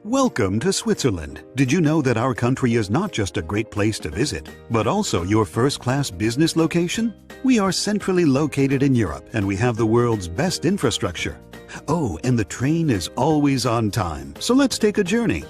Welcome to Switzerland. Did you know that our country is not just a great place to visit, but also your first-class business location? We are centrally located in Europe and we have the world's best infrastructure. Oh, and the train is always on time, so let's take a journey.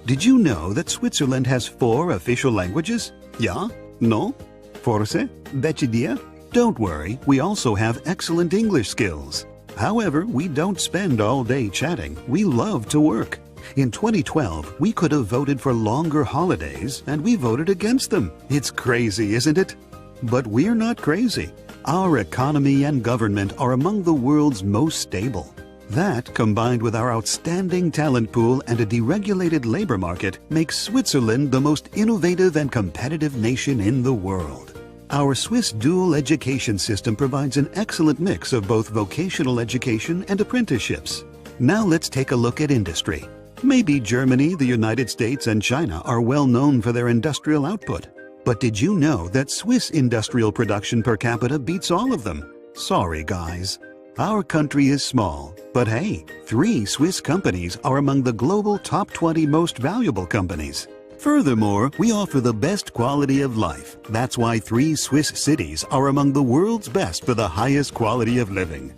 Did you know that Switzerland has 4 official languages? Ja? No? Forse? Welche dir? Don't worry, we also have excellent English skills. However, we don't spend all day chatting. We love to work. In 2012, we could have voted for longer holidays, and we voted against them. It's crazy, isn't it? But we're not crazy. Our economy and government are among the world's most stable. That, combined with our outstanding talent pool and a deregulated labor market, makes Switzerland the most innovative and competitive nation in the world. Our Swiss dual education system provides an excellent mix of both vocational education and apprenticeships. Now let's take a look at industry. Maybe Germany, the United States, and China are well known for their industrial output. But did you know that Swiss industrial production per capita beats all of them? Sorry, guys. Our country is small, but hey, 3 Swiss companies are among the global top 20 most valuable companies. Furthermore, we offer the best quality of life. That's why 3 Swiss cities are among the world's best for the highest quality of living.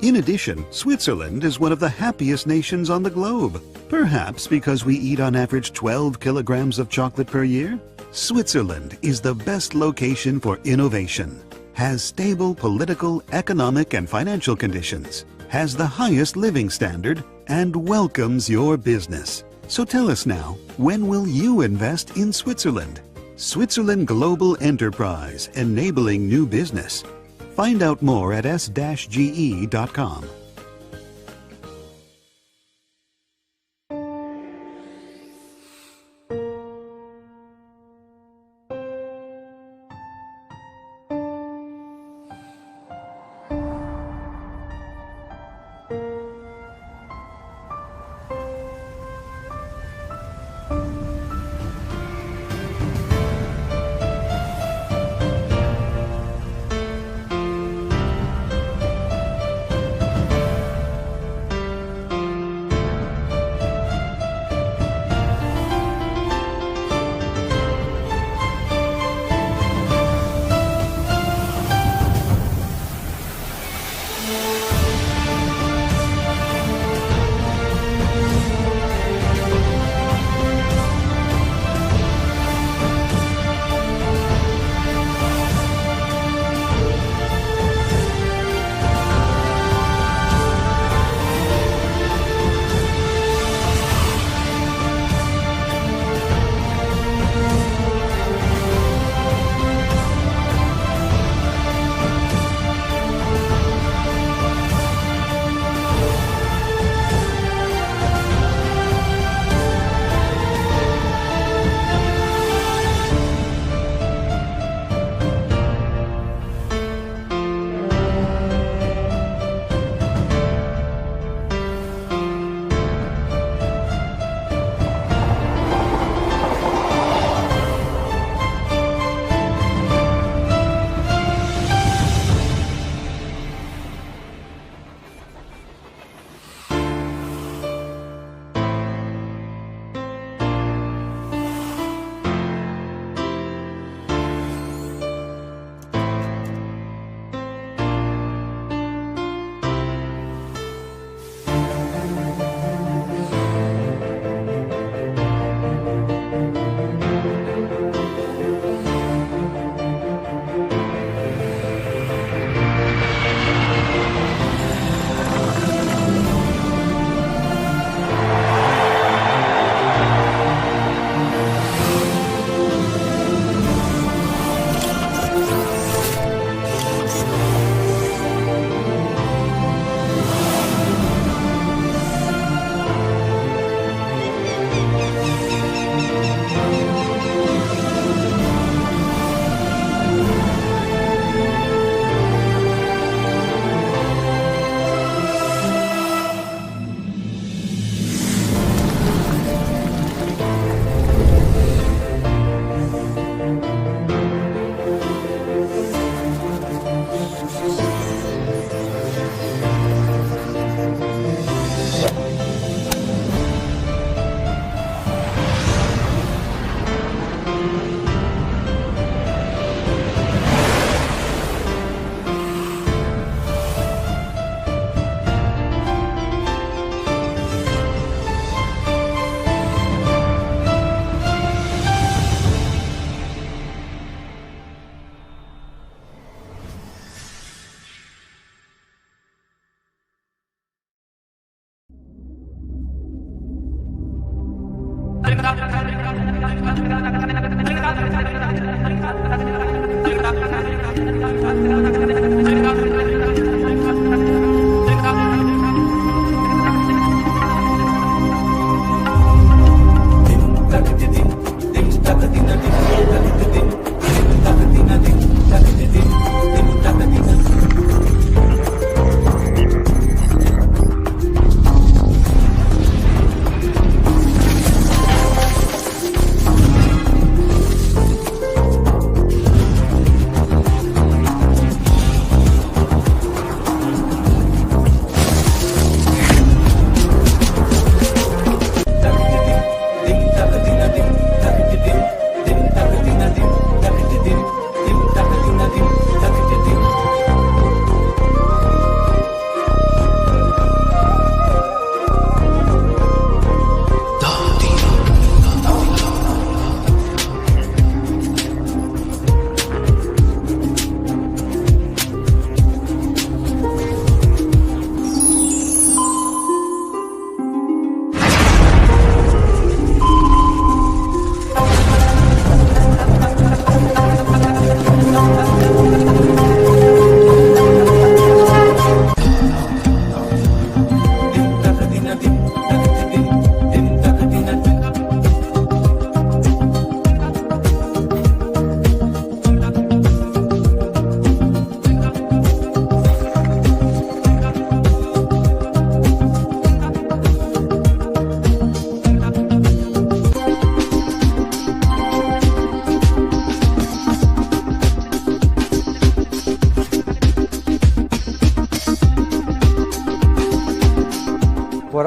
In addition, Switzerland is one of the happiest nations on the globe. Perhaps because we eat on average 12 kilograms of chocolate per year? Switzerland is the best location for innovation, has stable political, economic, and financial conditions, has the highest living standard, and welcomes your business. So tell us now, when will you invest in Switzerland? Switzerland Global Enterprise, enabling new business. Find out more at s-ge.com.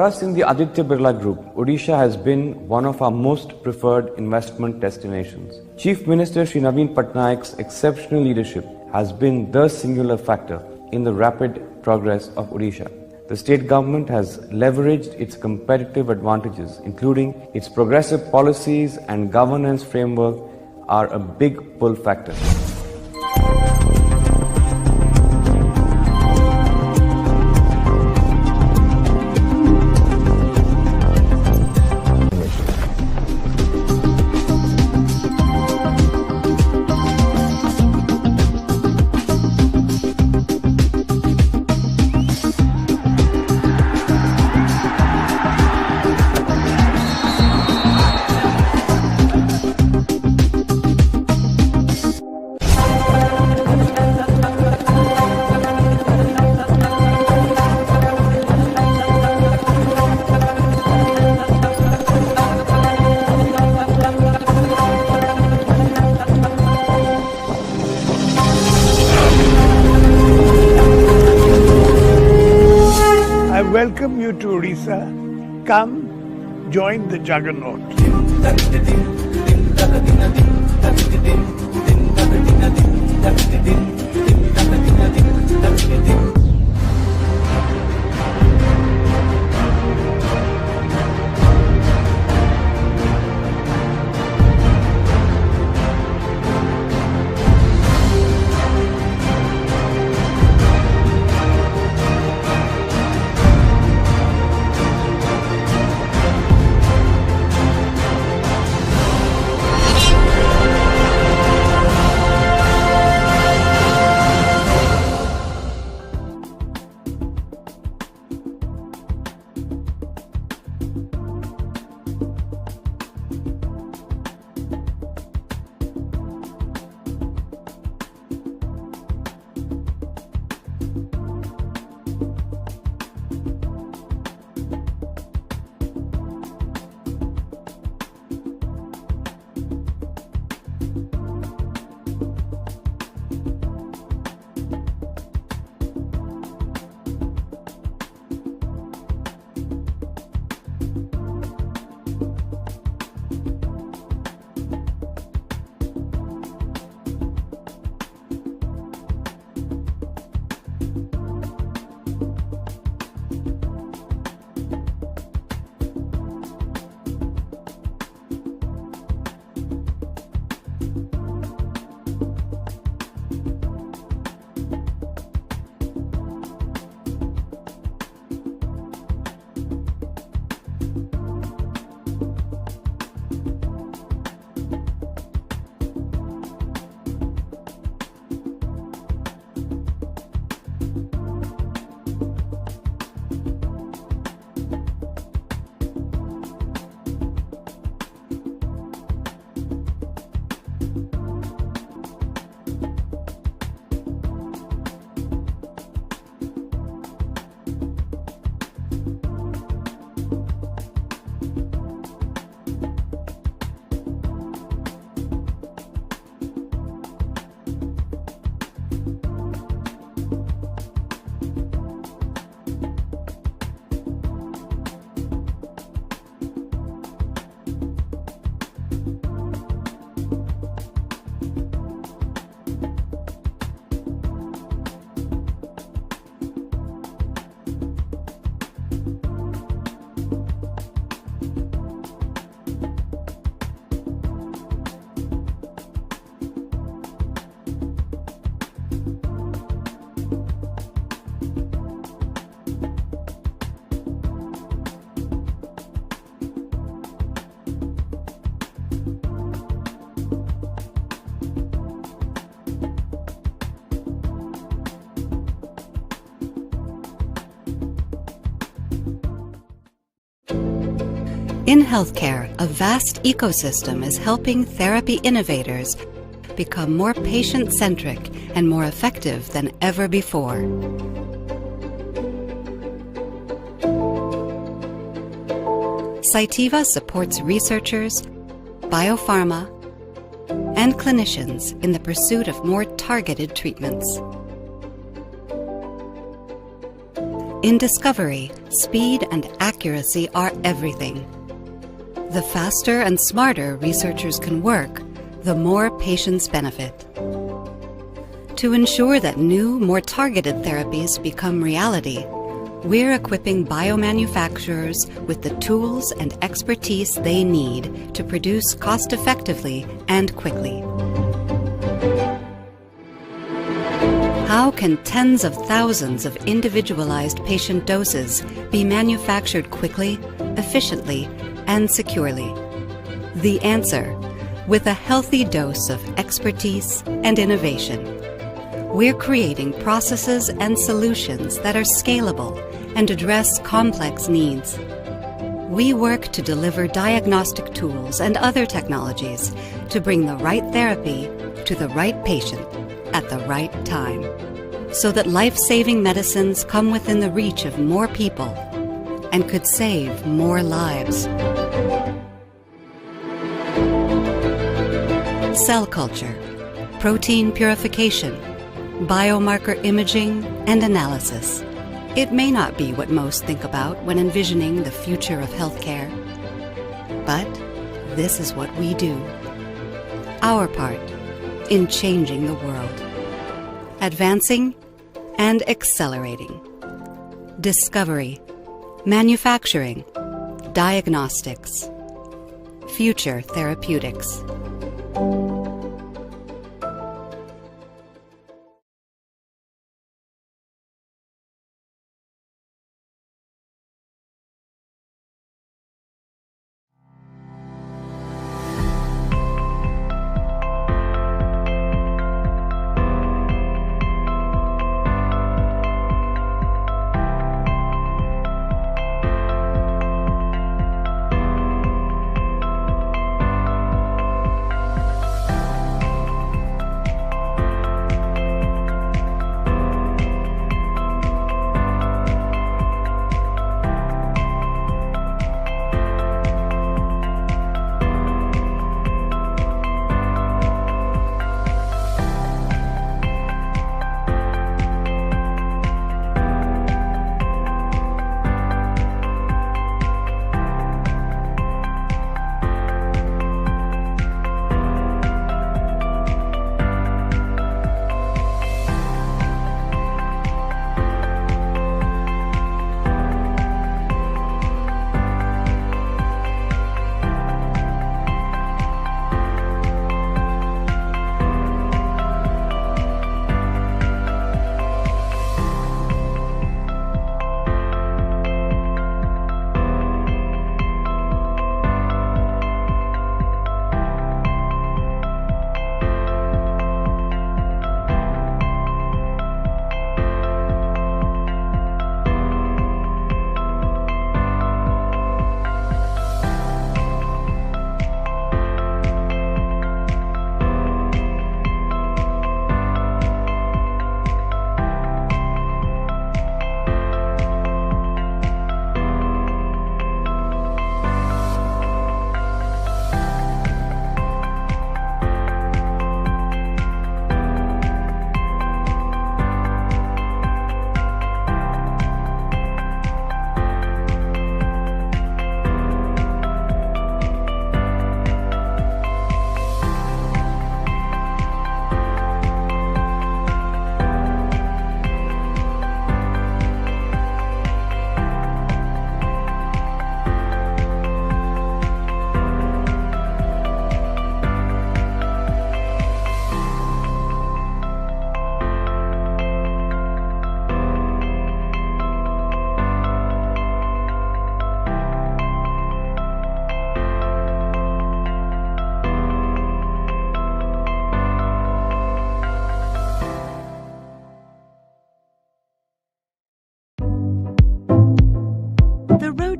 For us in the Aditya Birla Group, Odisha has been one of our most preferred investment destinations. Chief Minister Shri Naveen Patnaik's exceptional leadership has been the singular factor in the rapid progress of Odisha. The state government has leveraged its competitive advantages, including its progressive policies and governance framework, are a big pull factor. I welcome you to Odisha. Come, join the juggernaut. In healthcare, a vast ecosystem is helping therapy innovators become more patient-centric and more effective than ever before. Cytiva supports researchers, biopharma, and clinicians in the pursuit of more targeted treatments. In discovery, speed and accuracy are everything. The faster and smarter researchers can work, the more patients benefit. To ensure that new, more targeted therapies become reality, we're equipping biomanufacturers with the tools and expertise they need to produce cost-effectively and quickly. How can tens of thousands of individualized patient doses be manufactured quickly, efficiently, and securely? The answer, with a healthy dose of expertise and innovation. We're creating processes and solutions that are scalable and address complex needs. We work to deliver diagnostic tools and other technologies to bring the right therapy to the right patient at the right time, so that life-saving medicines come within the reach of more people and could save more lives. Cell culture, protein purification, biomarker imaging, and analysis. It may not be what most think about when envisioning the future of healthcare, but this is what we do. Our part in changing the world. Advancing and accelerating. Discovery, manufacturing, diagnostics, future therapeutics.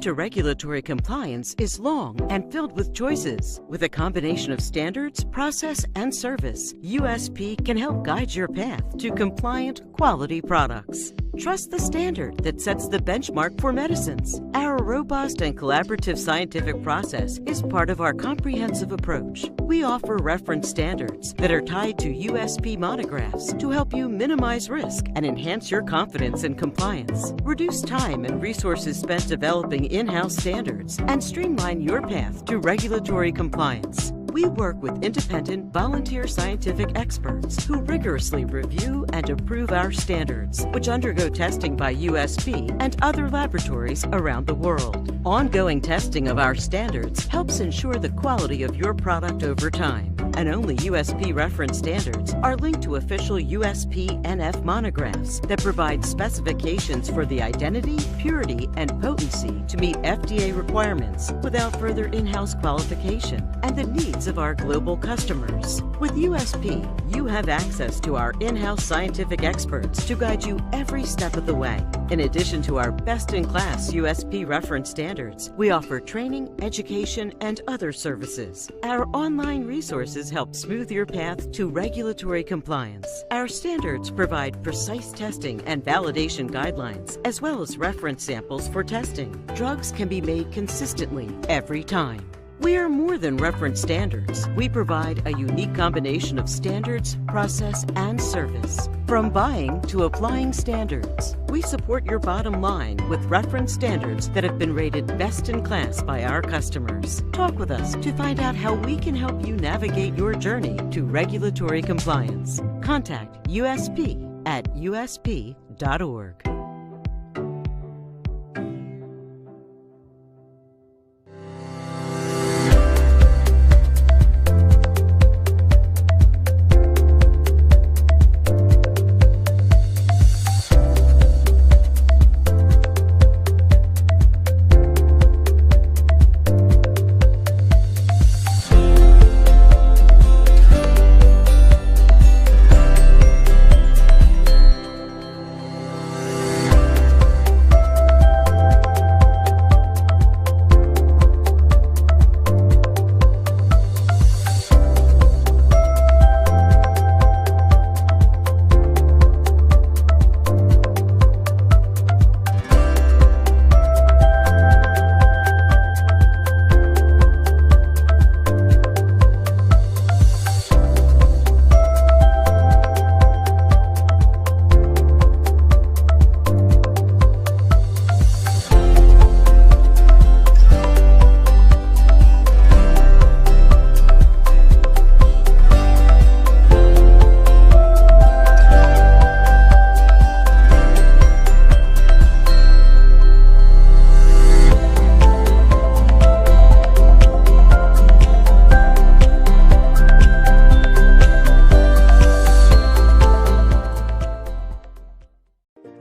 To regulatory compliance is long and filled with choices. With a combination of standards, process, and service, USP can help guide your path to compliant, quality products. Trust the standard that sets the benchmark for medicines. Our robust and collaborative scientific process is part of our comprehensive approach. We offer reference standards that are tied to USP monographs to help you minimize risk and enhance your confidence in compliance. Reduce time and resources spent developing in-house standards and streamline your path to regulatory compliance. We work with independent, volunteer scientific experts who rigorously review and approve our standards, which undergo testing by USP and other laboratories around the world. Ongoing testing of our standards helps ensure the quality of your product over time, and only USP reference standards are linked to official USP NF monographs that provide specifications for the identity, purity, and potency to meet FDA requirements without further in-house qualification and the needs of our global customers. With USP, you have access to our in-house scientific experts to guide you every step of the way. In addition to our best-in-class USP reference standards, we offer training, education, and other services. Our online resources help smooth your path to regulatory compliance. Our standards provide precise testing and validation guidelines, as well as reference samples for testing. Drugs can be made consistently every time. We are more than reference standards. We provide a unique combination of standards, process, and service. From buying to applying standards, we support your bottom line with reference standards that have been rated best in class by our customers. Talk with us to find out how we can help you navigate your journey to regulatory compliance. Contact USP at usp.org.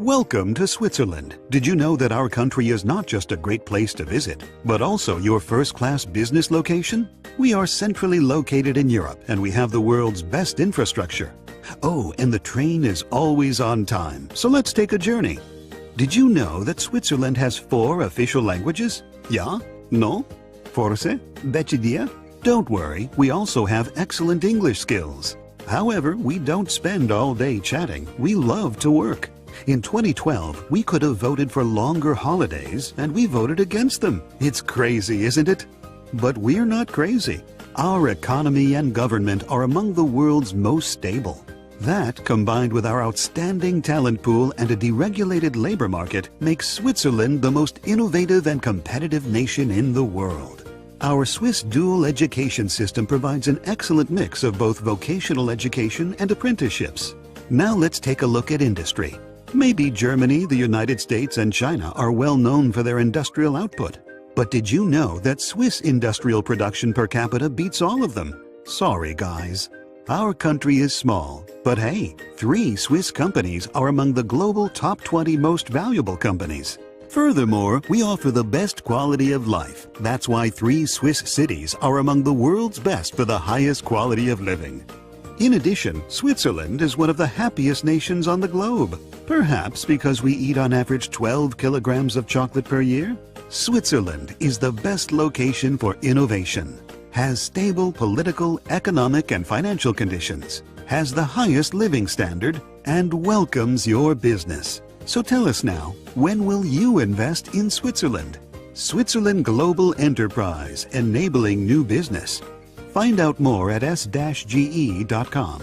Welcome to Switzerland. Did you know that our country is not just a great place to visit, but also your first-class business location? We are centrally located in Europe, and we have the world's best infrastructure. Oh, and the train is always on time, so let's take a journey. Did you know that Switzerland has 4 official languages? Ja? No? Forse? Decidia? Don't worry, we also have excellent English skills. However, we don't spend all day chatting. We love to work. In 2012, we could have voted for longer holidays, and we voted against them. It's crazy, isn't it? But we're not crazy. Our economy and government are among the world's most stable. That, combined with our outstanding talent pool and a deregulated labor market, makes Switzerland the most innovative and competitive nation in the world. Our Swiss dual education system provides an excellent mix of both vocational education and apprenticeships. Now let's take a look at industry. Maybe Germany, the United States, and China are well known for their industrial output. But did you know that Swiss industrial production per capita beats all of them? Sorry, guys. Our country is small, but hey, 3 Swiss companies are among the global top 20 most valuable companies. Furthermore, we offer the best quality of life. That's why 3 Swiss cities are among the world's best for the highest quality of living. In addition, Switzerland is one of the happiest nations on the globe. Perhaps because we eat on average 12 kilograms of chocolate per year? Switzerland is the best location for innovation, has stable political, economic, and financial conditions, has the highest living standard, and welcomes your business. So tell us now, when will you invest in Switzerland? Switzerland Global Enterprise, enabling new business. Find out more at s-ge.com.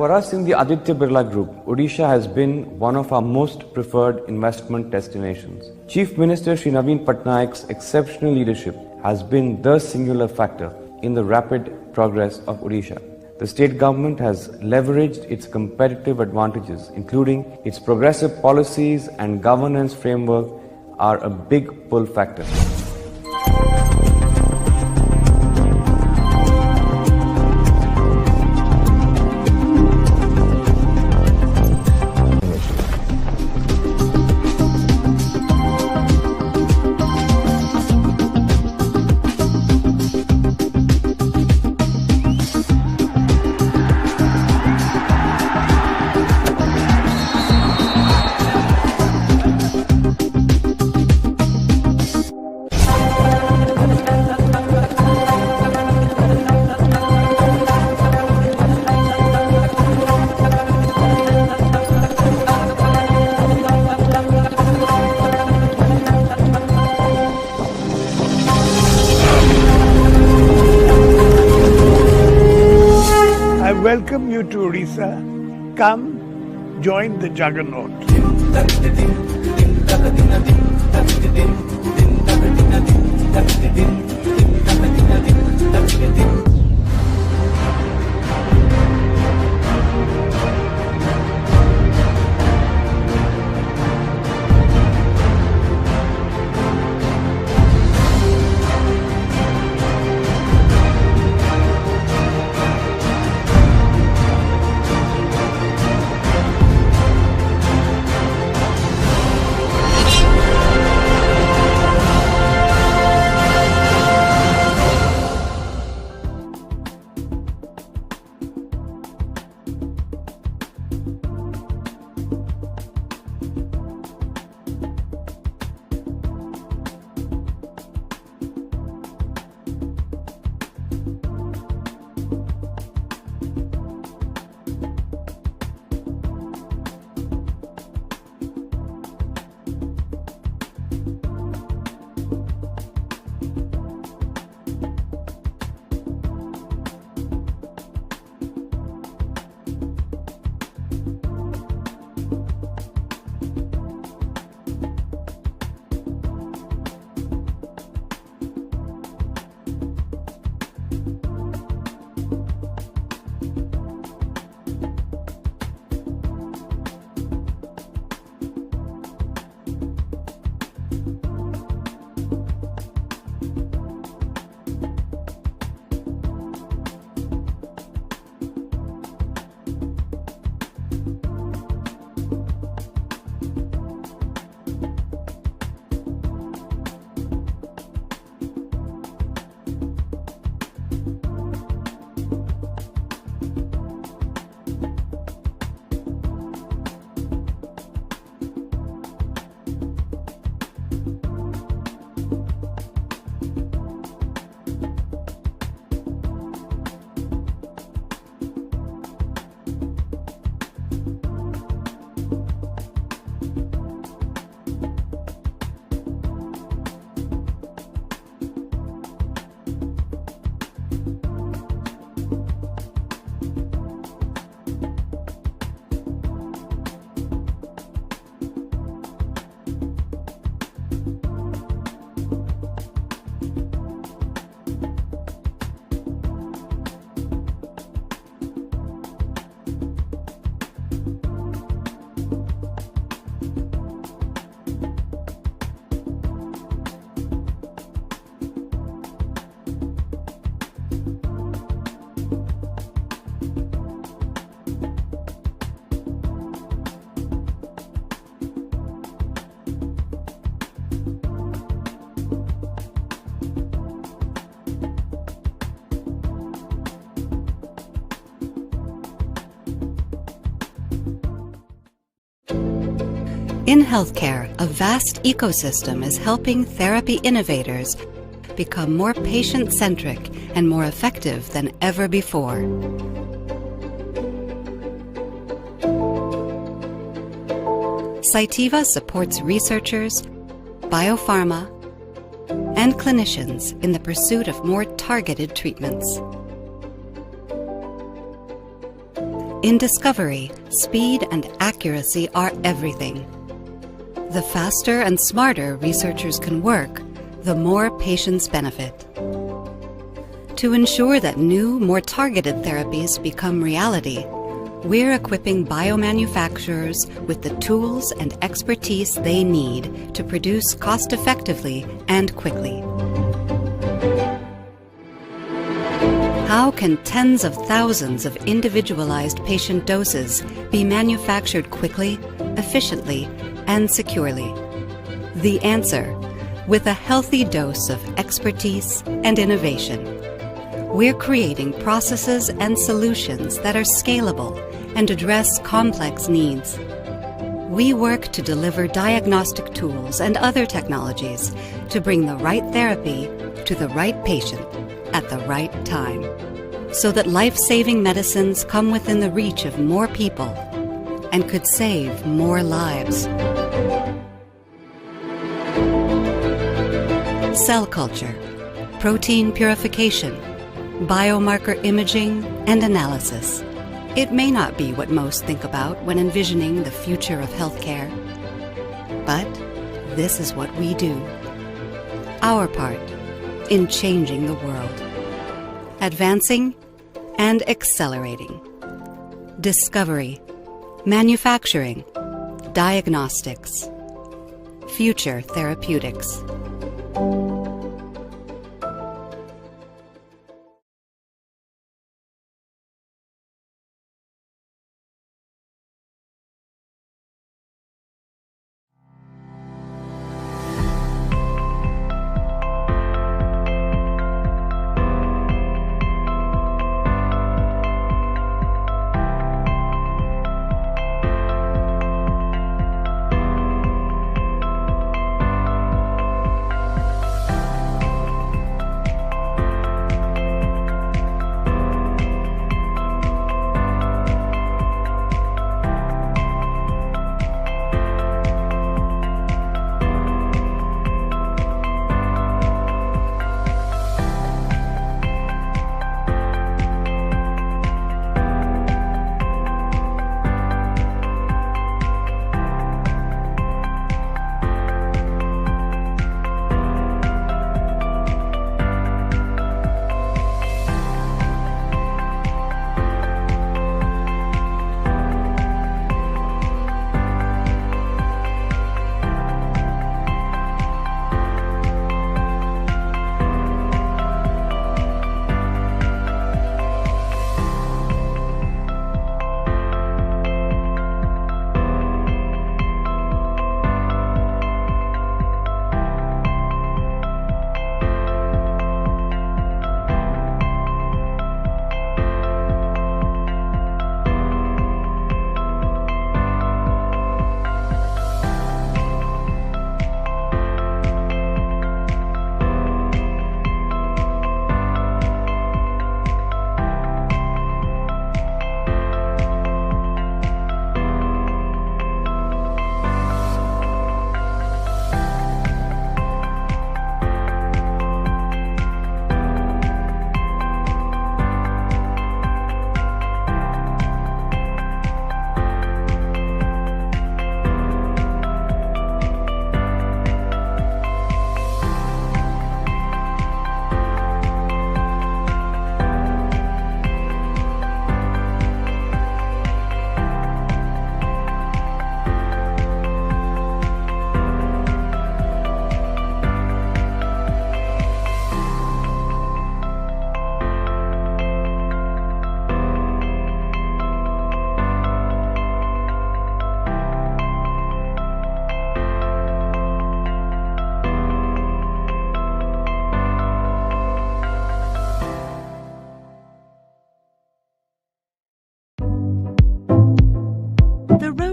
For us in the Aditya Birla Group, Odisha has been one of our most preferred investment destinations. Chief Minister Shri Naveen Patnaik's exceptional leadership has been the singular factor in the rapid progress of Odisha. The state government has leveraged its competitive advantages, including its progressive policies and governance framework, are a big pull factor. I welcome you to Odisha. Come, join the juggernaut. In healthcare, a vast ecosystem is helping therapy innovators become more patient-centric and more effective than ever before. Cytiva supports researchers, biopharma, and clinicians in the pursuit of more targeted treatments. In discovery, speed and accuracy are everything. The faster and smarter researchers can work, the more patients benefit. To ensure that new, more targeted therapies become reality, we're equipping biomanufacturers with the tools and expertise they need to produce cost-effectively and quickly. How can tens of thousands of individualized patient doses be manufactured quickly, efficiently, and securely? The answer, with a healthy dose of expertise and innovation. We're creating processes and solutions that are scalable and address complex needs. We work to deliver diagnostic tools and other technologies to bring the right therapy to the right patient at the right time, so that life-saving medicines come within the reach of more people and could save more lives. Cell culture, protein purification, biomarker imaging, and analysis. It may not be what most think about when envisioning the future of healthcare, but this is what we do. Our part in changing the world. Advancing and accelerating. Discovery, manufacturing, diagnostics, future therapeutics.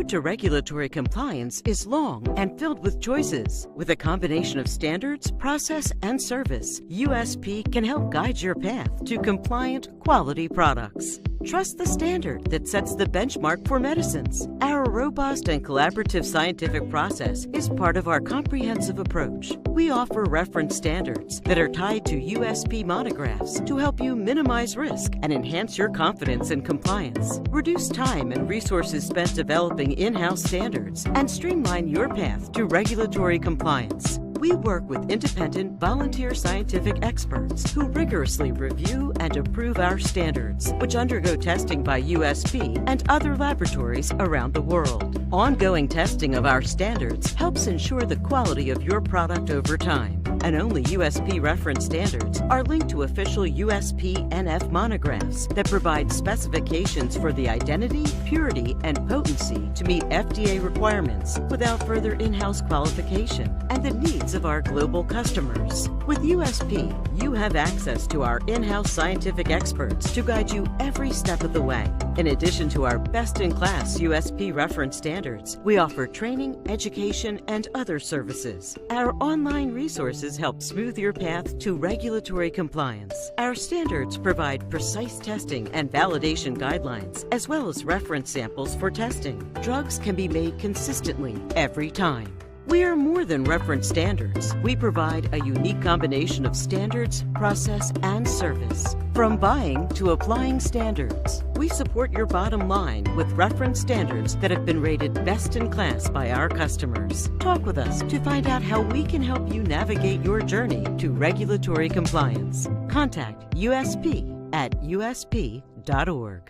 To regulatory compliance is long and filled with choices. With a combination of standards, process, and service, USP can help guide your path to compliant, quality products. Trust the standard that sets the benchmark for medicines. Our robust and collaborative scientific process is part of our comprehensive approach. We offer reference standards that are tied to USP monographs to help you minimize risk and enhance your confidence in compliance. Reduce time and resources spent developing in-house standards and streamline your path to regulatory compliance. We work with independent, volunteer scientific experts who rigorously review and approve our standards, which undergo testing by USP and other laboratories around the world. Ongoing testing of our standards helps ensure the quality of your product over time, and only USP reference standards are linked to official USP NF monographs that provide specifications for the identity, purity, and potency to meet FDA requirements without further in-house qualification and the needs of our global customers. With USP, you have access to our in-house scientific experts to guide you every step of the way. In addition to our best-in-class USP reference standards, we offer training, education, and other services. Our online resources help smooth your path to regulatory compliance. Our standards provide precise testing and validation guidelines, as well as reference samples for testing. Drugs can be made consistently every time. We are more than reference standards. We provide a unique combination of standards, process, and service. From buying to applying standards, we support your bottom line with reference standards that have been rated best in class by our customers. Talk with us to find out how we can help you navigate your journey to regulatory compliance. Contact USP at usp.org.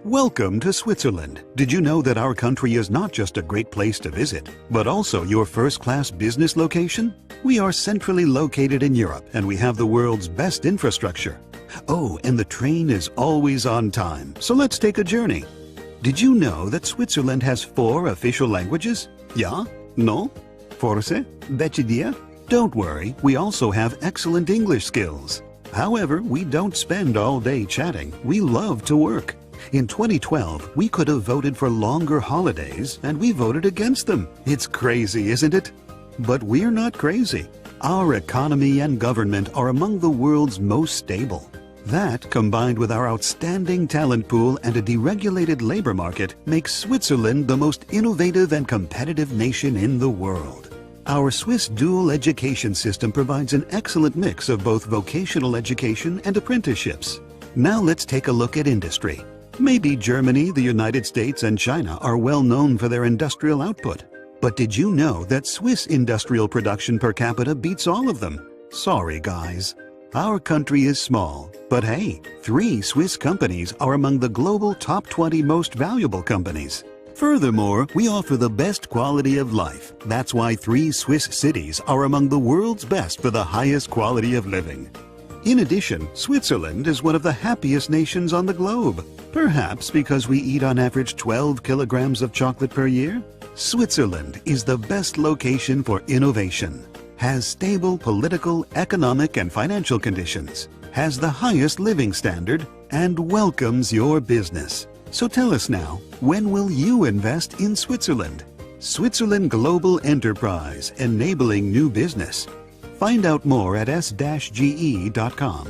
Welcome to Switzerland. Did you know that our country is not just a great place to visit, but also your first-class business location? We are centrally located in Europe, and we have the world's best infrastructure. Oh, and the train is always on time, so let's take a journey. Did you know that Switzerland has 4 official languages? Ja? No? Forse? Decidia? Don't worry, we also have excellent English skills. However, we don't spend all day chatting. We love to work. In 2012, we could have voted for longer holidays, and we voted against them. It's crazy, isn't it? But we're not crazy. Our economy and government are among the world's most stable. That, combined with our outstanding talent pool and a deregulated labor market, makes Switzerland the most innovative and competitive nation in the world. Our Swiss dual education system provides an excellent mix of both vocational education and apprenticeships. Now let's take a look at industry. Maybe Germany, the United States, and China are well known for their industrial output. But did you know that Swiss industrial production per capita beats all of them? Sorry, guys. Our country is small, but hey, 3 Swiss companies are among the global top 20 most valuable companies. Furthermore, we offer the best quality of life. That's why 3 Swiss cities are among the world's best for the highest quality of living. In addition, Switzerland is one of the happiest nations on the globe. Perhaps because we eat on average 12 kilograms of chocolate per year? Switzerland is the best location for innovation, has stable political, economic, and financial conditions, has the highest living standard, and welcomes your business. So tell us now, when will you invest in Switzerland? Switzerland Global Enterprise, enabling new business. Find out more at s-ge.com.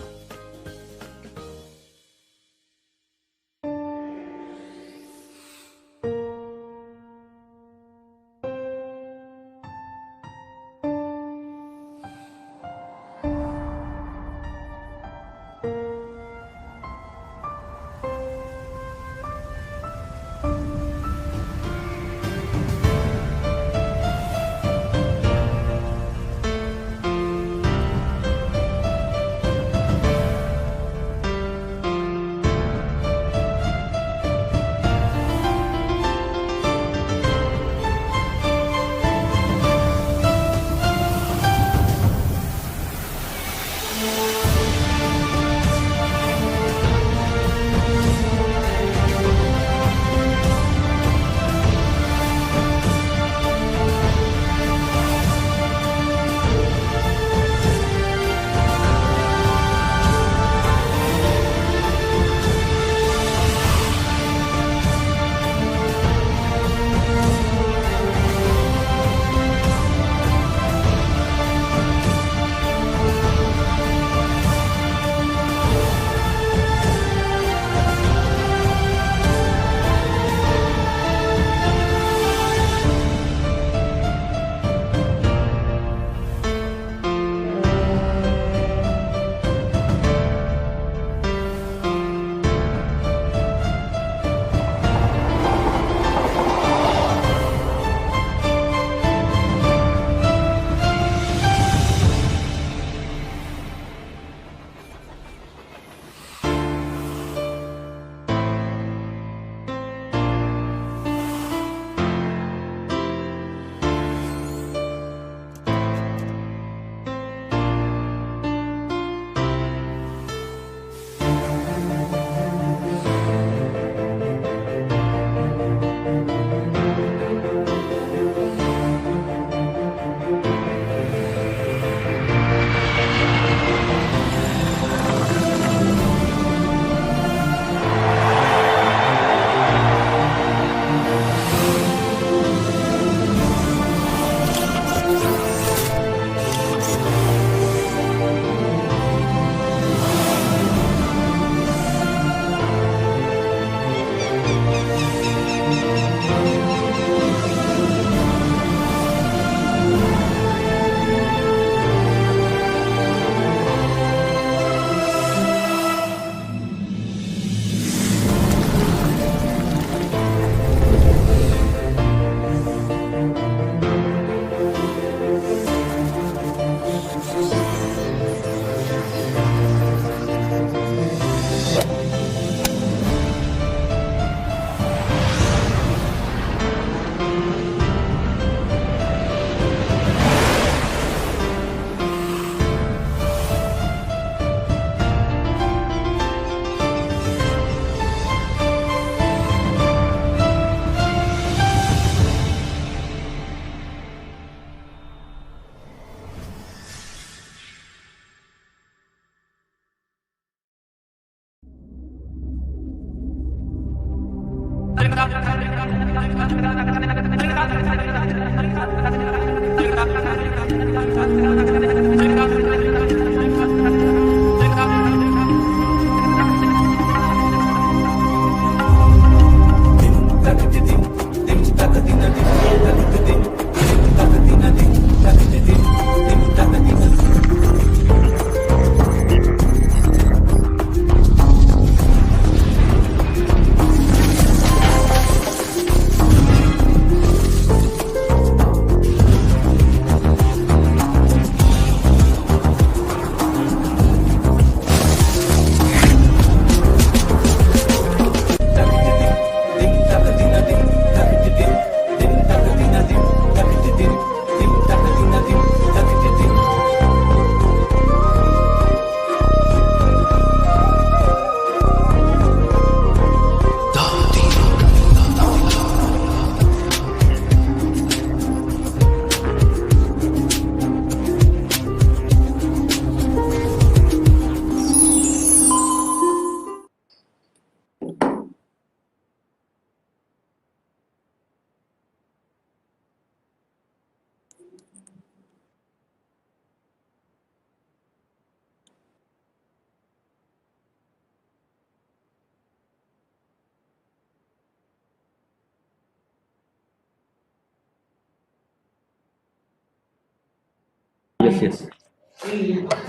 Yes.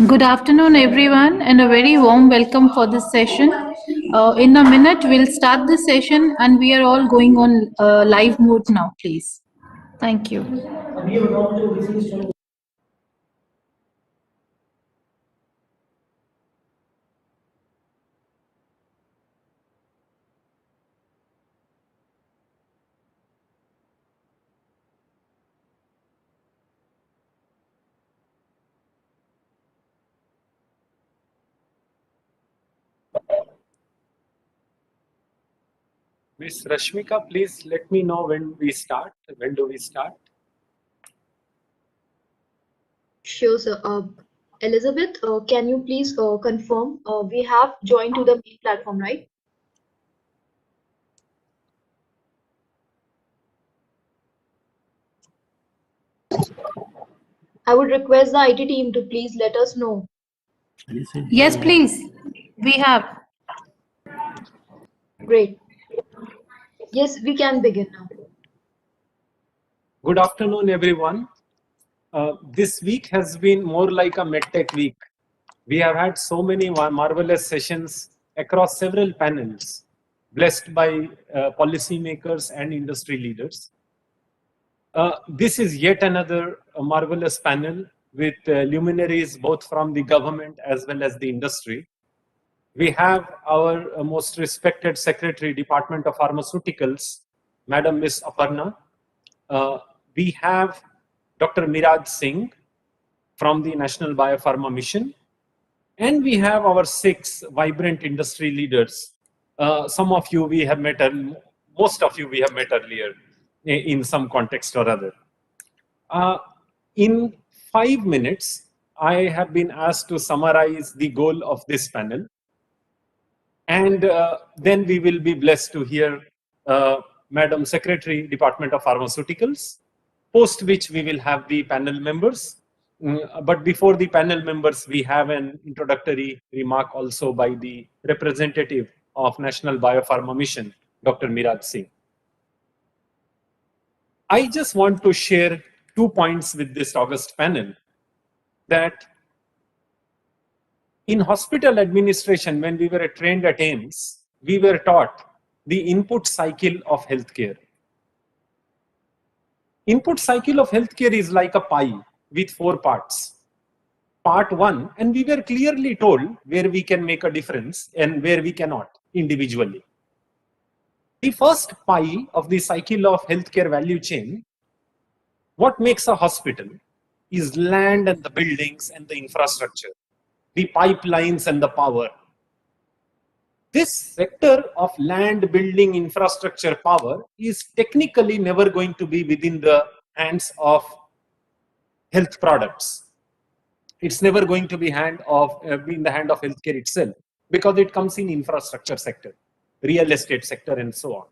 Good afternoon, everyone, and a very warm welcome for this session. In a minute, we'll start the session, and we are all going on live mode now, please. Thank you. Miss Rashmika, please let me know when we start. When do we start? Sure, sir. Elizabeth, can you please confirm we have joined to the main platform, right? I would request the IT team to please let us know. Yes, please. We have. Great. Yes, we can begin now. Good afternoon, everyone. This week has been more like a MedTech week. We have had so many marvelous sessions across several panels, blessed by policymakers and industry leaders. This is yet another marvelous panel with luminaries both from the government as well as the industry. We have our most respected Secretary, Department of Pharmaceuticals, Madam Miss Aparna. We have Dr. Miraj Singh from the National Biopharma Mission. And we have our 6 vibrant industry leaders. Some of you we have met, most of you we have met earlier in some context or other. In 5 minutes, I have been asked to summarize the goal of this panel. And then we will be blessed to hear Madam Secretary, Department of Pharmaceuticals, post which we will have the panel members. But before the panel members, we have an introductory remark also by the representative of National Biopharma Mission, Dr. Miraj Singh. I just want to share 2 points with this August panel, that in hospital administration, when we were trained at AIIMS, we were taught the input cycle of healthcare. Input cycle of healthcare is like a pie with 4 parts. Part 1, and we were clearly told where we can make a difference and where we cannot individually. The first pie of the cycle of healthcare value chain, what makes a hospital is land and the buildings and the infrastructure, the pipelines and the power. This sector of land, building, infrastructure, power is technically never going to be within the hands of health products. It's never going to be in the hand of healthcare itself, because it comes in infrastructure sector, real estate sector, and so on.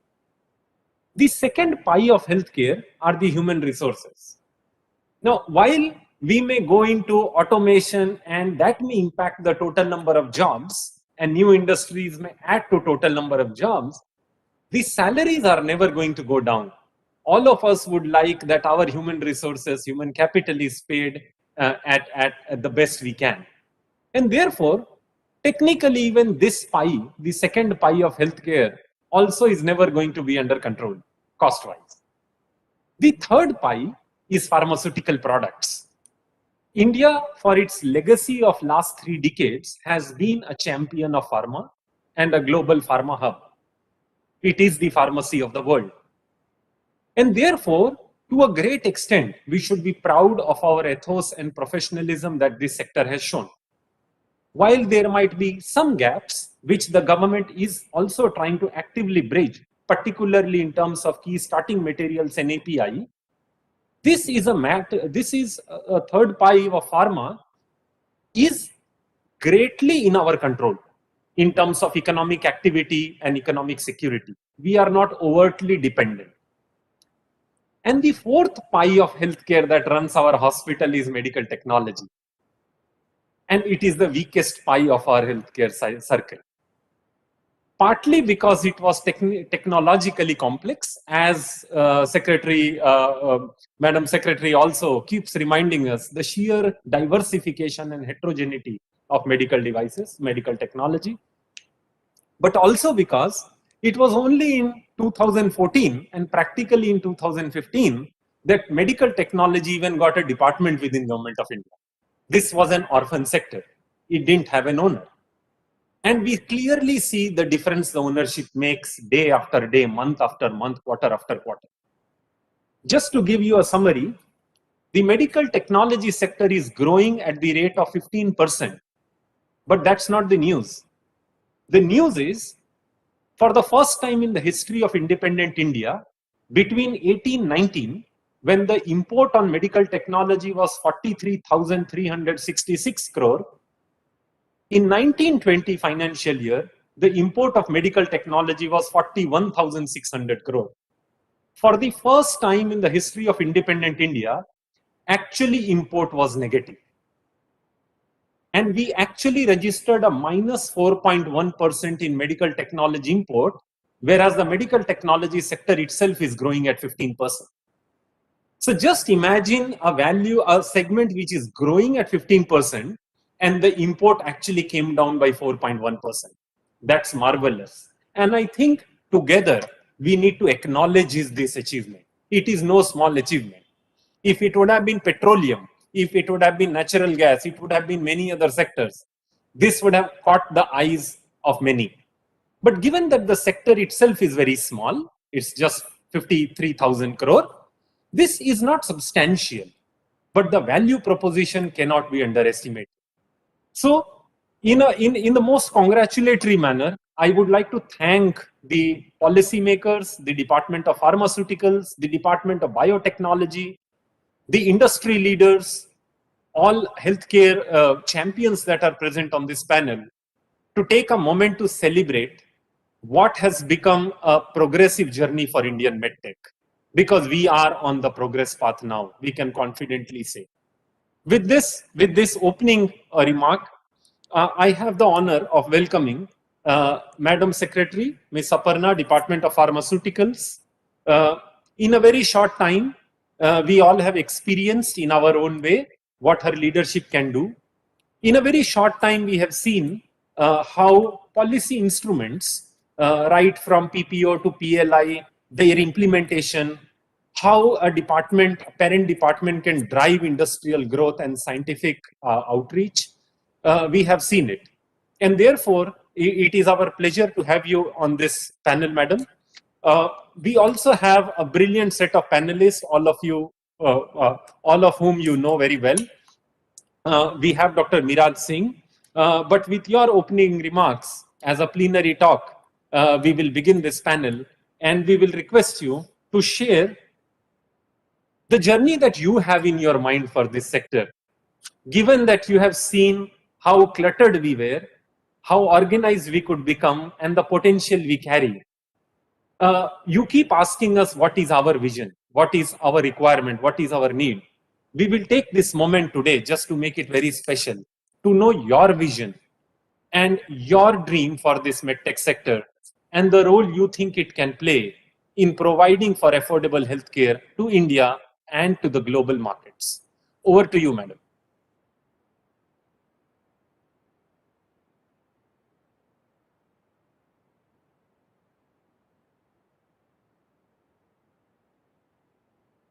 The second pie of healthcare are the human resources. Now, while we may go into automation and that may impact the total number of jobs, and new industries may add to total number of jobs, the salaries are never going to go down. All of us would like that our human resources, human capital is paid at the best we can. And therefore, technically even this pie, the second pie of healthcare, also is never going to be under control, cost-wise. The third pie is pharmaceutical products. India, for its legacy of last 3 decades, has been a champion of pharma and a global pharma hub. It is the pharmacy of the world. And therefore, to a great extent, we should be proud of our ethos and professionalism that this sector has shown. While there might be some gaps, which the government is also trying to actively bridge, particularly in terms of key starting materials and API, this is a third pie of pharma is greatly in our control in terms of economic activity and economic security. We are not overtly dependent. And the fourth pie of healthcare that runs our hospital is medical technology. And it is the weakest pie of our healthcare circle. partly because it was technologically complex, as Madam Secretary also keeps reminding us, the sheer diversification and heterogeneity of medical devices, medical technology, but also because it was only in 2014 and practically in 2015 that medical technology even got a department within Government of India. This was an orphan sector. It didn't have an owner. And we clearly see the difference the ownership makes day after day, month after month, quarter after quarter. Just to give you a summary, the medical technology sector is growing at the rate of 15%. But that's not the news. The news is, for the first time in the history of independent India, between 1819, when the import on medical technology was 43,366 crore, in 1920 financial year, the import of medical technology was 41,600 crore. For the first time in the history of independent India, actually import was negative. And we actually registered a minus 4.1% in medical technology import, whereas the medical technology sector itself is growing at 15%. So just imagine a segment which is growing at 15%, and the import actually came down by 4.1%. That's marvelous. And I think together we need to acknowledge this achievement. It is no small achievement. If it would have been petroleum, if it would have been natural gas, it would have been many other sectors. This would have caught the eyes of many. But given that the sector itself is very small, it's just 53,000 crore, this is not substantial, but the value proposition cannot be underestimated. So, in the most congratulatory manner, I would like to thank the policymakers, the Department of Pharmaceuticals, the Department of Biotechnology, the industry leaders, all healthcare champions that are present on this panel, to take a moment to celebrate what has become a progressive journey for Indian medtech. Because we are on the progress path now, we can confidently say. With this opening remark, I have the honor of welcoming Madam Secretary, Ms. Aparna, Department of Pharmaceuticals. In a very short time, we all have experienced in our own way what her leadership can do. In a very short time, we have seen how policy instruments, right from PPO to PLI, their implementation, how a parent department can drive industrial growth and scientific outreach. We have seen it. And therefore, it is our pleasure to have you on this panel, madam. We also have a brilliant set of panelists, all of whom you know very well. We have Dr. Miraj Singh, but with your opening remarks as a plenary talk, we will begin this panel, and we will request you to share the journey that you have in your mind for this sector, given that you have seen how cluttered we were, how organized we could become, and the potential we carry. You keep asking us what is our vision, what is our requirement, what is our need. We will take this moment today just to make it very special, to know your vision and your dream for this medtech sector and the role you think it can play in providing for affordable healthcare to India and to the global markets. Over to you, madam.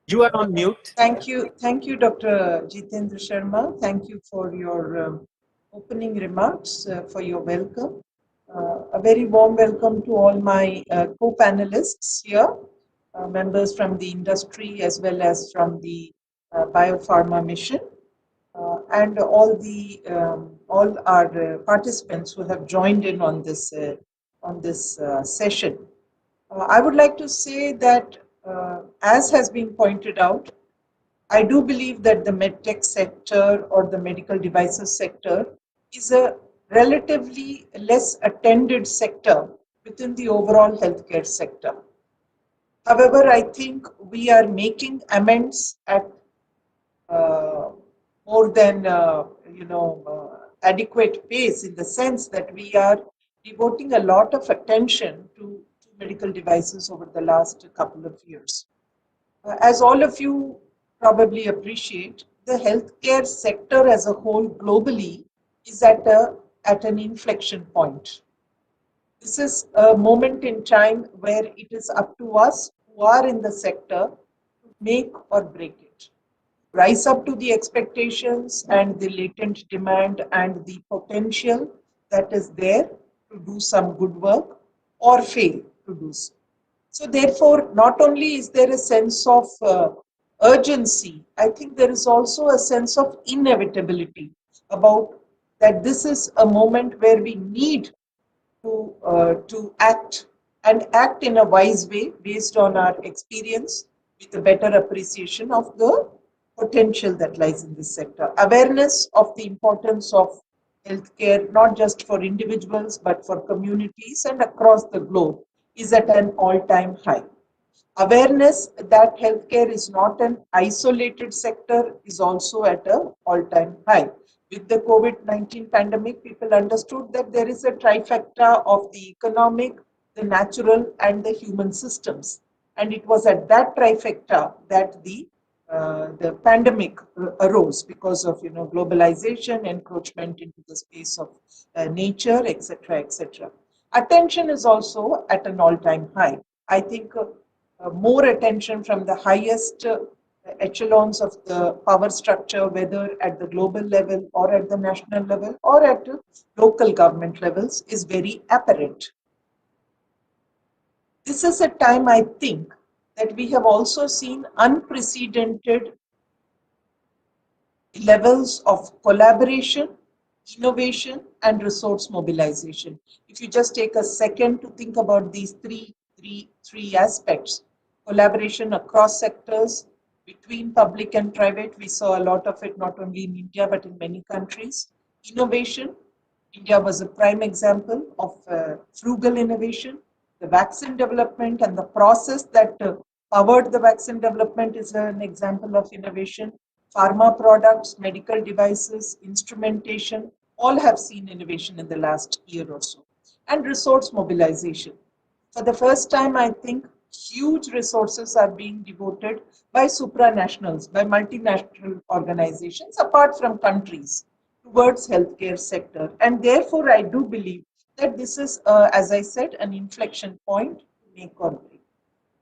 You are on mute. Thank you, Dr. Jitendra Sharma. Thank you for your opening remarks, for your welcome. A very warm welcome to all my co-panelists here, members from the industry as well as from the biopharma mission, and all our participants who have joined in on this session. I would like to say that, as has been pointed out, I do believe that the medtech sector or the medical devices sector is a relatively less attended sector within the overall healthcare sector. However, I think we are making amends at more than adequate pace, in the sense that we are devoting a lot of attention to medical devices over the last couple of years. As all of you probably appreciate, the healthcare sector as a whole globally is at an inflection point. This is a moment in time where it is up to us who are in the sector to make or break it. Rise up to the expectations and the latent demand and the potential that is there to do some good work or fail to do so. So therefore, not only is there a sense of urgency, I think there is also a sense of inevitability about that this is a moment where we need to act and act in a wise way based on our experience with a better appreciation of the potential that lies in this sector. Awareness of the importance of healthcare, not just for individuals, but for communities and across the globe, is at an all-time high. Awareness that healthcare is not an isolated sector is also at an all-time high. With the COVID-19 pandemic, people understood that there is a trifecta of the economic, the natural, and the human systems. And it was at that trifecta that the pandemic arose because of globalization, encroachment into the space of nature, etc., etc. Attention is also at an all-time high. I think more attention from the highest echelons of the power structure, whether at the global level or at the national level or at local government levels, is very apparent. This is a time, I think, that we have also seen unprecedented levels of collaboration, innovation, and resource mobilization. If you just take a second to think about these three aspects, collaboration across sectors, between public and private, we saw a lot of it not only in India but in many countries. Innovation, India was a prime example of frugal innovation. The vaccine development and the process that powered the vaccine development is an example of innovation. Pharma products, medical devices, instrumentation, all have seen innovation in the last year or so. And resource mobilization. For the first time, I think huge resources are being devoted by supranationals, by multinational organizations, apart from countries, towards healthcare sector. And therefore, I do believe that this is, as I said, an inflection point to make or break.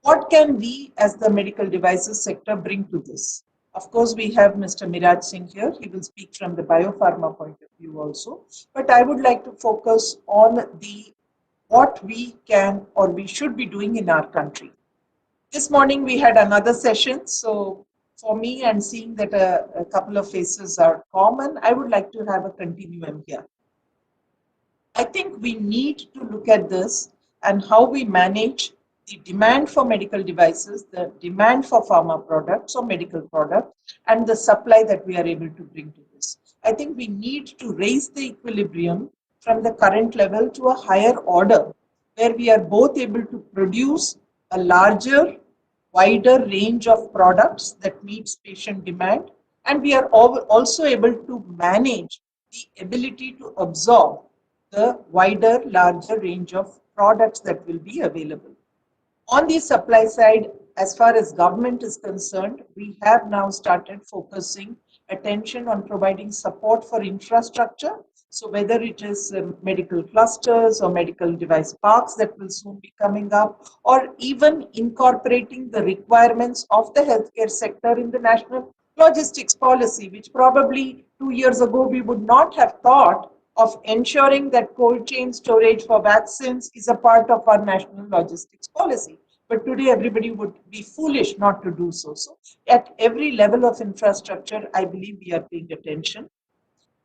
What can we, as the medical devices sector, bring to this? Of course, we have Mr. Miraj Singh here. He will speak from the biopharma point of view also. But I would like to focus on what we can or we should be doing in our country. This morning we had another session, so for me, and seeing that a couple of faces are common, I would like to have a continuum here. I think we need to look at this and how we manage the demand for medical devices, the demand for pharma products or medical products, and the supply that we are able to bring to this. I think we need to raise the equilibrium from the current level to a higher order, where we are both able to produce a larger, wider range of products that meets patient demand, and we are also able to manage the ability to absorb the wider, larger range of products that will be available. On the supply side, as far as government is concerned, we have now started focusing attention on providing support for infrastructure. So whether it is medical clusters or medical device parks that will soon be coming up, or even incorporating the requirements of the healthcare sector in the national logistics policy, which probably 2 years ago we would not have thought of ensuring that cold chain storage for vaccines is a part of our national logistics policy. But today everybody would be foolish not to do so. So at every level of infrastructure, I believe we are paying attention.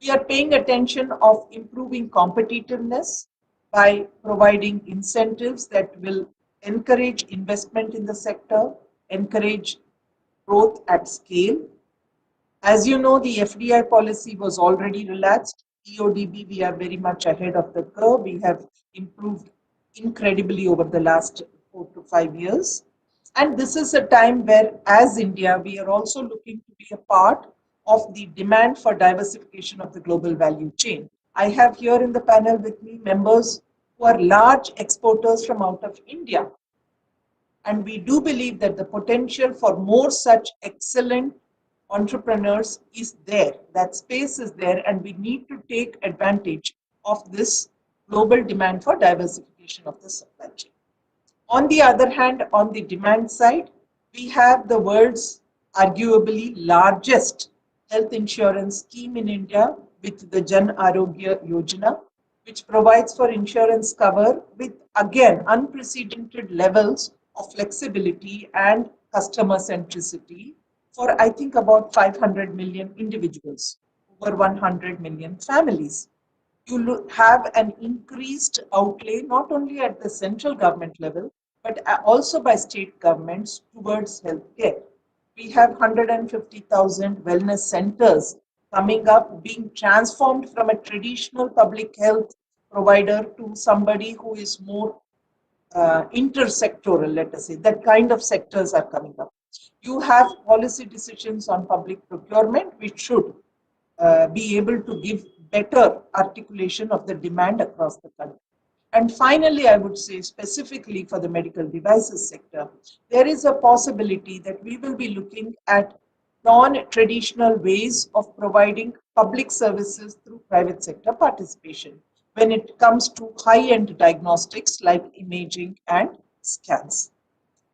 We are paying attention of improving competitiveness by providing incentives that will encourage investment in the sector, encourage growth at scale. As you know, the FDI policy was already relaxed. EODB, we are very much ahead of the curve. We have improved incredibly over the last 4 to 5 years. And this is a time where, as India, we are also looking to be a part of the demand for diversification of the global value chain. I have here in the panel with me members who are large exporters from out of India. And we do believe that the potential for more such excellent entrepreneurs is there. That space is there, and we need to take advantage of this global demand for diversification of the supply chain. On the other hand, on the demand side, we have the world's arguably largest health insurance scheme in India with the Jan Arogya Yojana, which provides for insurance cover with, again, unprecedented levels of flexibility and customer centricity for, I think, about 500 million individuals, over 100 million families. You have an increased outlay not only at the central government level, but also by state governments towards healthcare. We have 150,000 wellness centers coming up, being transformed from a traditional public health provider to somebody who is more intersectoral, let us say. That kind of sectors are coming up. You have policy decisions on public procurement, which should be able to give better articulation of the demand across the country. And finally, I would say specifically for the medical devices sector, there is a possibility that we will be looking at non-traditional ways of providing public services through private sector participation when it comes to high-end diagnostics like imaging and scans.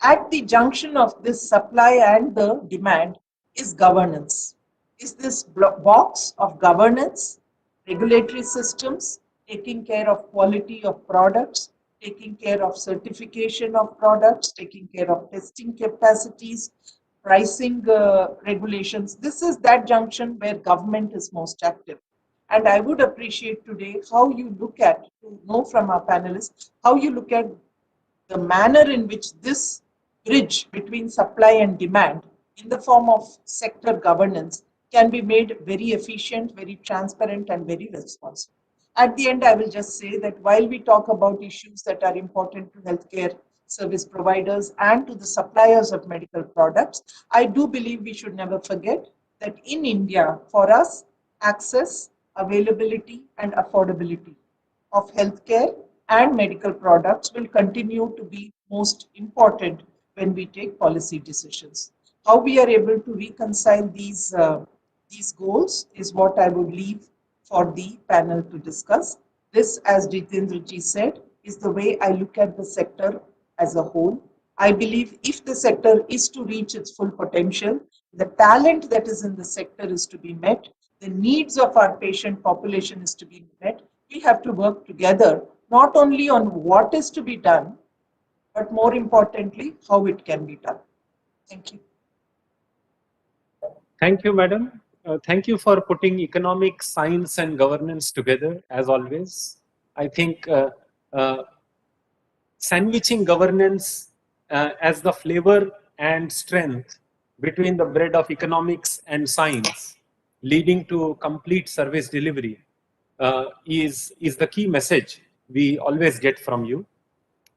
At the junction of this supply and the demand is governance. Is this box of governance, regulatory systems, taking care of quality of products, taking care of certification of products, taking care of testing capacities, pricing regulations. This is that junction where government is most active. And I would appreciate today how you look at, to know from our panelists, how you look at the manner in which this bridge between supply and demand in the form of sector governance can be made very efficient, very transparent, and very responsive. At the end, I will just say that while we talk about issues that are important to healthcare service providers and to the suppliers of medical products, I do believe we should never forget that in India, for us, access, availability, and affordability of healthcare and medical products will continue to be most important when we take policy decisions. How we are able to reconcile these goals is what I would leave for the panel to discuss. This, as Jitendra ji said, is the way I look at the sector as a whole. I believe if the sector is to reach its full potential, the talent that is in the sector is to be met, the needs of our patient population is to be met. We have to work together, not only on what is to be done, but more importantly, how it can be done. Thank you. Thank you, madam. Thank you for putting economics, science, and governance together, as always. I think sandwiching governance as the flavor and strength between the bread of economics and science, leading to complete service delivery, is the key message we always get from you.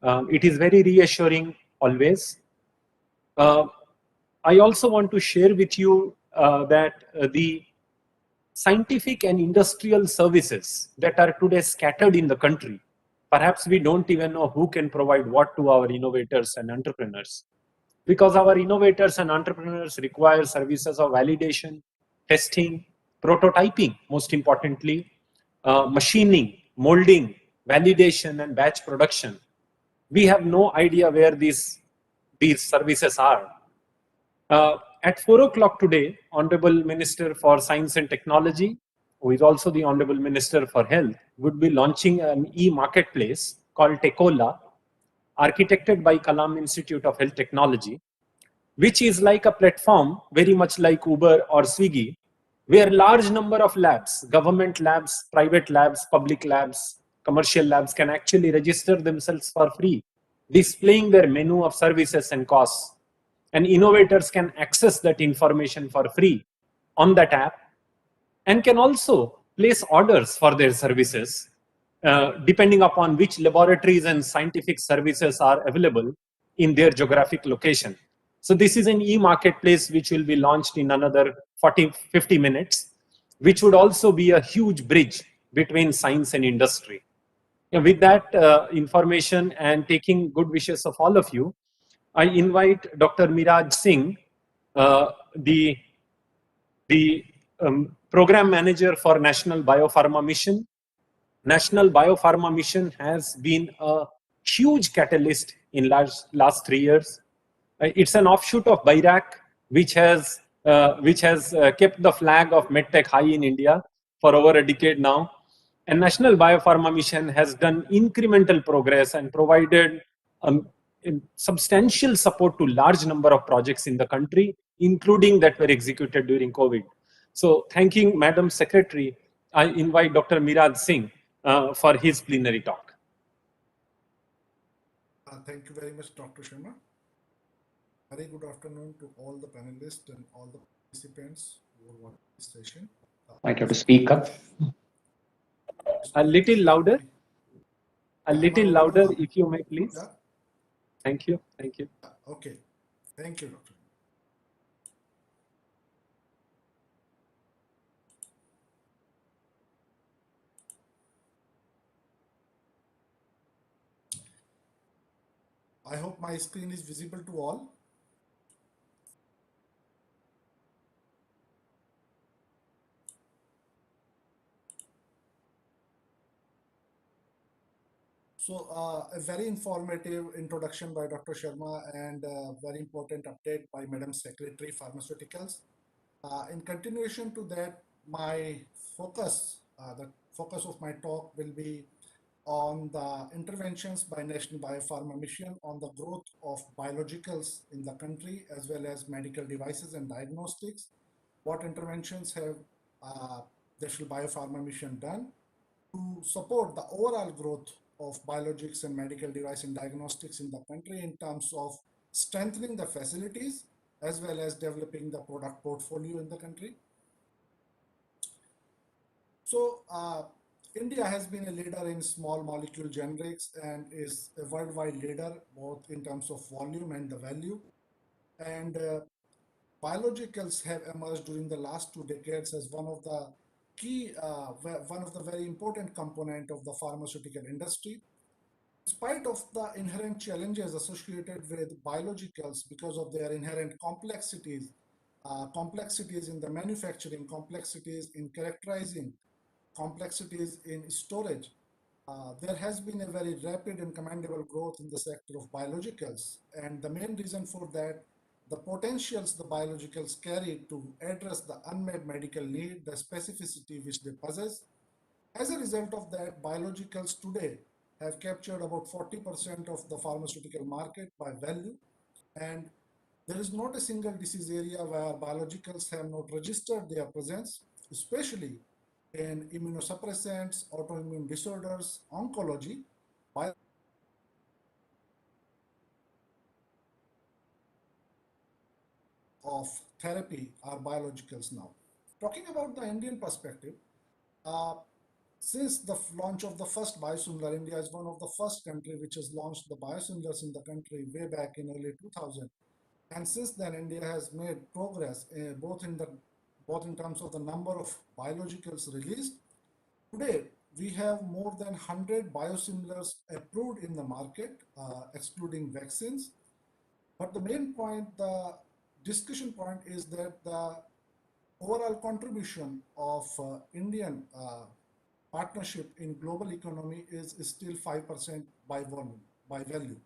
It is very reassuring always. I also want to share with you that the scientific and industrial services that are today scattered in the country, perhaps we don't even know who can provide what to our innovators and entrepreneurs. Because our innovators and entrepreneurs require services of validation, testing, prototyping, most importantly, machining, molding, validation, and batch production. We have no idea where these services are. At 4 o'clock today, Honorable Minister for Science and Technology, who is also the Honorable Minister for Health, would be launching an e-marketplace called Tekola, architected by Kalam Institute of Health Technology, which is like a platform very much like Uber or Swiggy, where large number of labs, government labs, private labs, public labs, commercial labs can actually register themselves for free, displaying their menu of services and costs. And innovators can access that information for free on that app and can also place orders for their services depending upon which laboratories and scientific services are available in their geographic location. So this is an e-marketplace which will be launched in another 40-50 minutes, which would also be a huge bridge between science and industry. with that information and taking good wishes of all of you, I invite Dr. Miraj Singh, the program manager for National Biopharma Mission. National Biopharma Mission has been a huge catalyst in last 3 years. It's an offshoot of BIRAC, which has kept the flag of medtech high in India for over a decade now. And National Biopharma Mission has done incremental progress and provided substantial support to large number of projects in the country, including that were executed during COVID. So thanking Madam Secretary, I invite Dr. Miraj Singh for his plenary talk. Thank you very much, Dr. Sharma. Very good afternoon to all the panelists and all the participants who are watching this session. Might have to speak up. A little louder. A little louder, if you may, please. Yeah. Thank you. Thank you. Okay. Thank you, Dr. I hope my screen is visible to all. So a very informative introduction by Dr. Sharma and a very important update by Madam Secretary Pharmaceuticals. In continuation to that, my focus, the focus of my talk will be on the interventions by National Biopharma Mission on the growth of biologicals in the country, as well as medical devices and diagnostics. What interventions have National Biopharma Mission done to support the overall growth of biologics and medical device and diagnostics in the country in terms of strengthening the facilities as well as developing the product portfolio in the country. So India has been a leader in small molecule generics and is a worldwide leader both in terms of volume and the value. And biologicals have emerged during the last 2 decades as one of the key, one of the very important component of the pharmaceutical industry. In spite of the inherent challenges associated with biologicals because of their inherent complexities, complexities in the manufacturing, complexities in characterizing, complexities in storage, there has been a very rapid and commendable growth in the sector of biologicals. And the main reason for that, the potentials the biologicals carry to address the unmet medical need, the specificity which they possess. As a result of that, biologicals today have captured about 40% of the pharmaceutical market by value. And there is not a single disease area where biologicals have not registered their presence, especially in immunosuppressants, autoimmune disorders, oncology. Of therapy are biologicals now. Talking about the Indian perspective, since the launch of the first biosimilar, India is one of the first country which has launched the biosimilars in the country way back in early 2000. And since then, India has made progress both in terms of the number of biologicals released. Today, we have more than 100 biosimilars approved in the market, excluding vaccines. But the main point, the discussion point is that the overall contribution of Indian partnership in global economy is still 5% by volume, by value.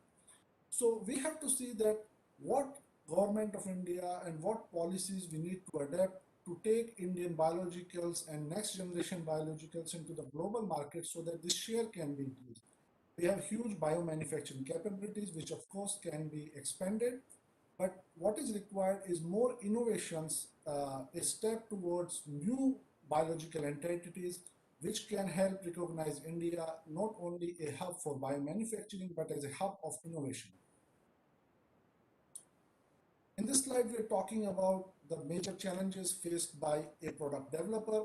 So we have to see that what government of India and what policies we need to adapt to take Indian biologicals and next generation biologicals into the global market so that this share can be increased. We have huge biomanufacturing capabilities, which of course can be expanded. But what is required is more innovations, a step towards new biological entities, which can help recognize India not only a hub for biomanufacturing, but as a hub of innovation. In this slide, we're talking about the major challenges faced by a product developer.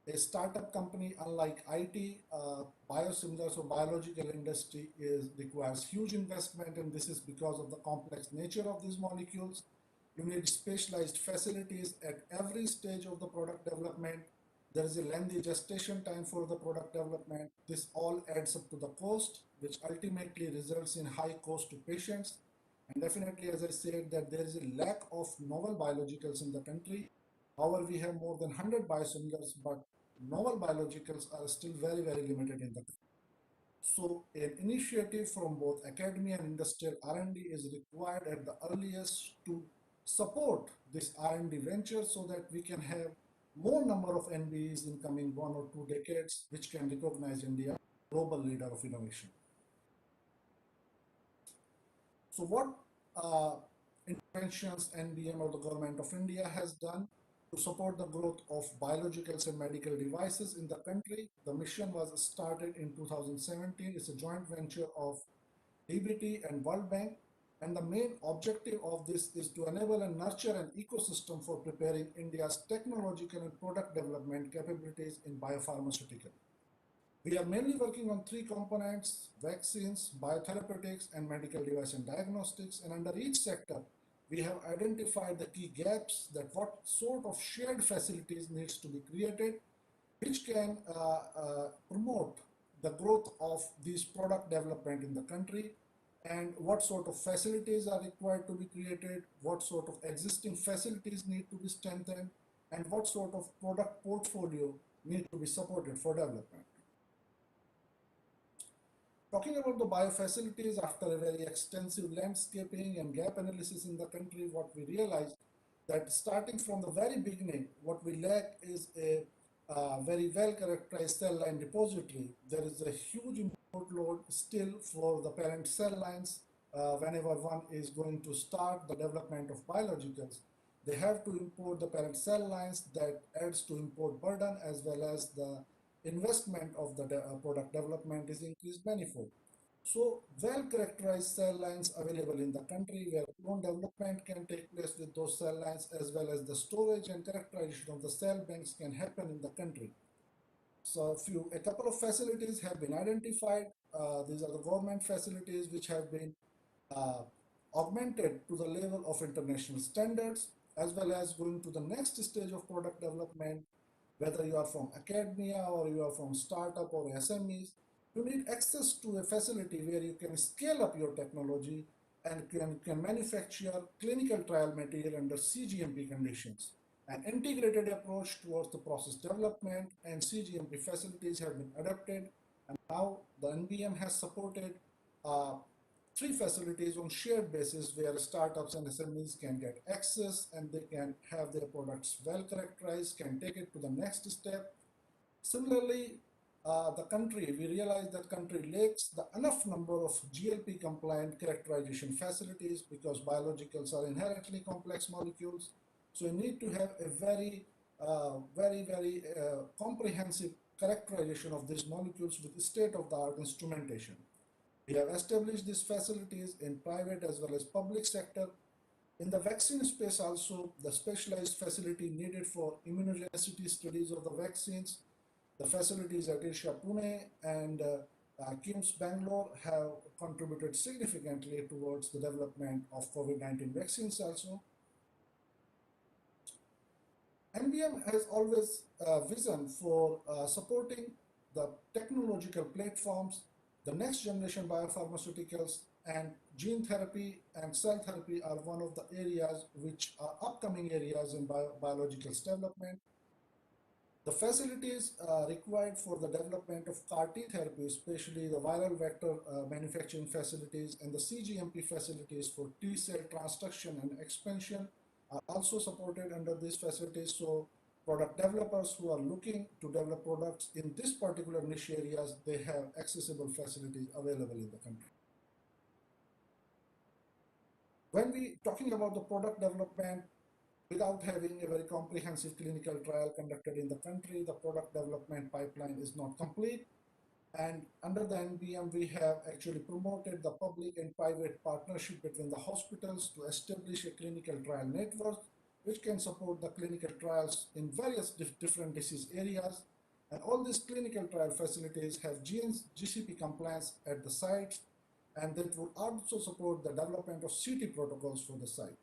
A startup company, unlike IT, biosimilars or biological industry requires huge investment, and this is because of the complex nature of these molecules. You need specialized facilities at every stage of the product development. There is a lengthy gestation time for the product development. This all adds up to the cost, which ultimately results in high cost to patients. And definitely, as I said, that there is a lack of novel biologicals in the country. However, we have more than 100 biosimilars, but novel biologicals are still very, very limited in the country. So an initiative from both academia and industrial R&D is required at the earliest to support this R&D venture so that we can have more number of NBEs in coming 1 or 2 decades, which can recognize India global leader of innovation. So what interventions NBM or the government of India has done to support the growth of biologicals and medical devices in the country? The mission was started in 2017. It's a joint venture of DBT and World Bank. And the main objective of this is to enable and nurture an ecosystem for preparing India's technological and product development capabilities in biopharmaceutical. We are mainly working on 3 components: vaccines, biotherapeutics, and medical device and diagnostics. And under each sector, we have identified the key gaps, that what sort of shared facilities needs to be created, which can promote the growth of this product development in the country, and what sort of facilities are required to be created, what sort of existing facilities need to be strengthened, and what sort of product portfolio need to be supported for development. Talking about the biofacilities, after a very extensive landscaping and gap analysis in the country, what we realized that starting from the very beginning, what we lack is a very well characterized cell line repository. There is a huge import load still for the parent cell lines whenever one is going to start the development of biologicals. They have to import the parent cell lines. That adds to import burden, as well as the investment of the product development is increased manifold. So well characterized cell lines available in the country, where clone development can take place with those cell lines, as well as the storage and characterization of the cell banks can happen in the country. So a couple of facilities have been identified. These are the government facilities which have been augmented to the level of international standards, as well as going to the next stage of product development. Whether you are from academia or you are from startup or SMEs, you need access to a facility where you can scale up your technology and can manufacture clinical trial material under CGMP conditions. An integrated approach towards the process development and CGMP facilities have been adopted, and now the NBM has supported 3 facilities on shared basis, where startups and SMEs can get access and they can have their products well characterized, can take it to the next step. Similarly, the country, we realize that country lacks the enough number of GLP compliant characterization facilities, because biologicals are inherently complex molecules. So you need to have a very comprehensive characterization of these molecules with state-of-the-art instrumentation. We have established these facilities in private as well as public sector. In the vaccine space also, the specialized facility needed for immunogenicity studies of the vaccines, the facilities at Isha Pune and KIMS Bangalore have contributed significantly towards the development of COVID-19 vaccines also. NBM has always a vision for supporting the technological platforms, the next generation biopharmaceuticals, and gene therapy and cell therapy are one of the areas which are upcoming areas in biologicals development. The facilities required for the development of CAR-T therapy, especially the viral vector manufacturing facilities and the CGMP facilities for T-cell transduction and expansion, are also supported under these facilities. So product developers who are looking to develop products in this particular niche areas, they have accessible facilities available in the country. When we talking about the product development, without having a very comprehensive clinical trial conducted in the country, the product development pipeline is not complete. And under the NBM, we have actually promoted the public and private partnership between the hospitals to establish a clinical trial network, which can support the clinical trials in various different disease areas. And all these clinical trial facilities have GCP compliance at the sites, and that will also support the development of CT protocols for the site.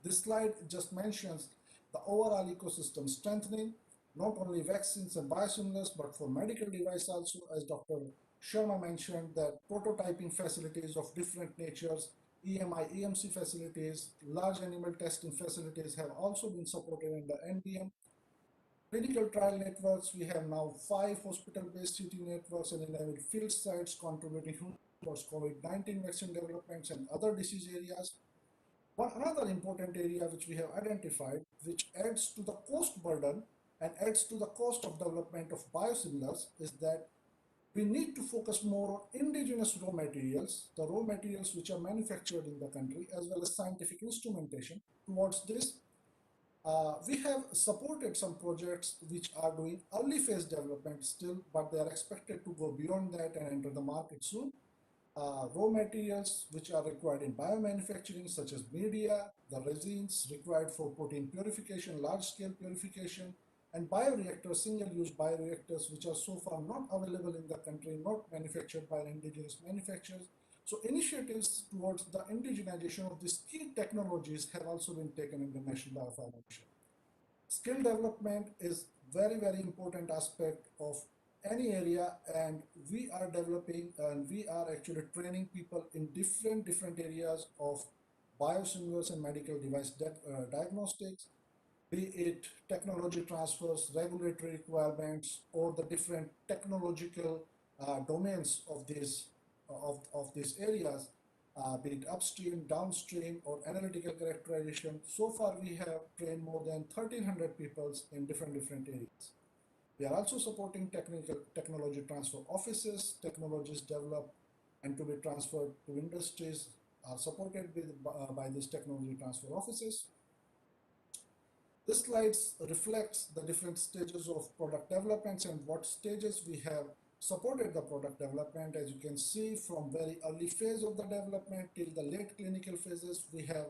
This slide just mentions the overall ecosystem strengthening. not only vaccines and biosimilars, but for medical device also, as Dr. Sharma mentioned, that prototyping facilities of different natures, EMI, EMC facilities, large animal testing facilities have also been supported in the NBM. Clinical trial networks, we have now 5 hospital-based city networks and 11 field sites contributing towards COVID-19 vaccine developments and other disease areas. Another important area which we have identified, which adds to the cost burden and adds to the cost of development of biosimilars, is that we need to focus more on indigenous raw materials, the raw materials which are manufactured in the country, as well as scientific instrumentation. Towards this, we have supported some projects which are doing early phase development still, but they are expected to go beyond that and enter the market soon. Raw materials which are required in biomanufacturing, such as media, the resins required for protein purification, large-scale purification, and bioreactors, single-use bioreactors, which are so far not available in the country, not manufactured by indigenous manufacturers. So initiatives towards the indigenization of these key technologies have also been taken in the National Biopharma Mission. Skill development is very, very important aspect of any area, and we are developing and we are actually training people in different areas of biosimilars and medical device diagnostics, be it technology transfers, regulatory requirements, or the different technological domains of these areas, be it upstream, downstream, or analytical characterization. So far, we have trained more than 1,300 people in different areas. We are also supporting technology transfer offices. Technologies developed and to be transferred to industries are supported by these technology transfer offices. This slide reflects the different stages of product developments and what stages we have supported the product development. As you can see, from very early phase of the development till the late clinical phases, we have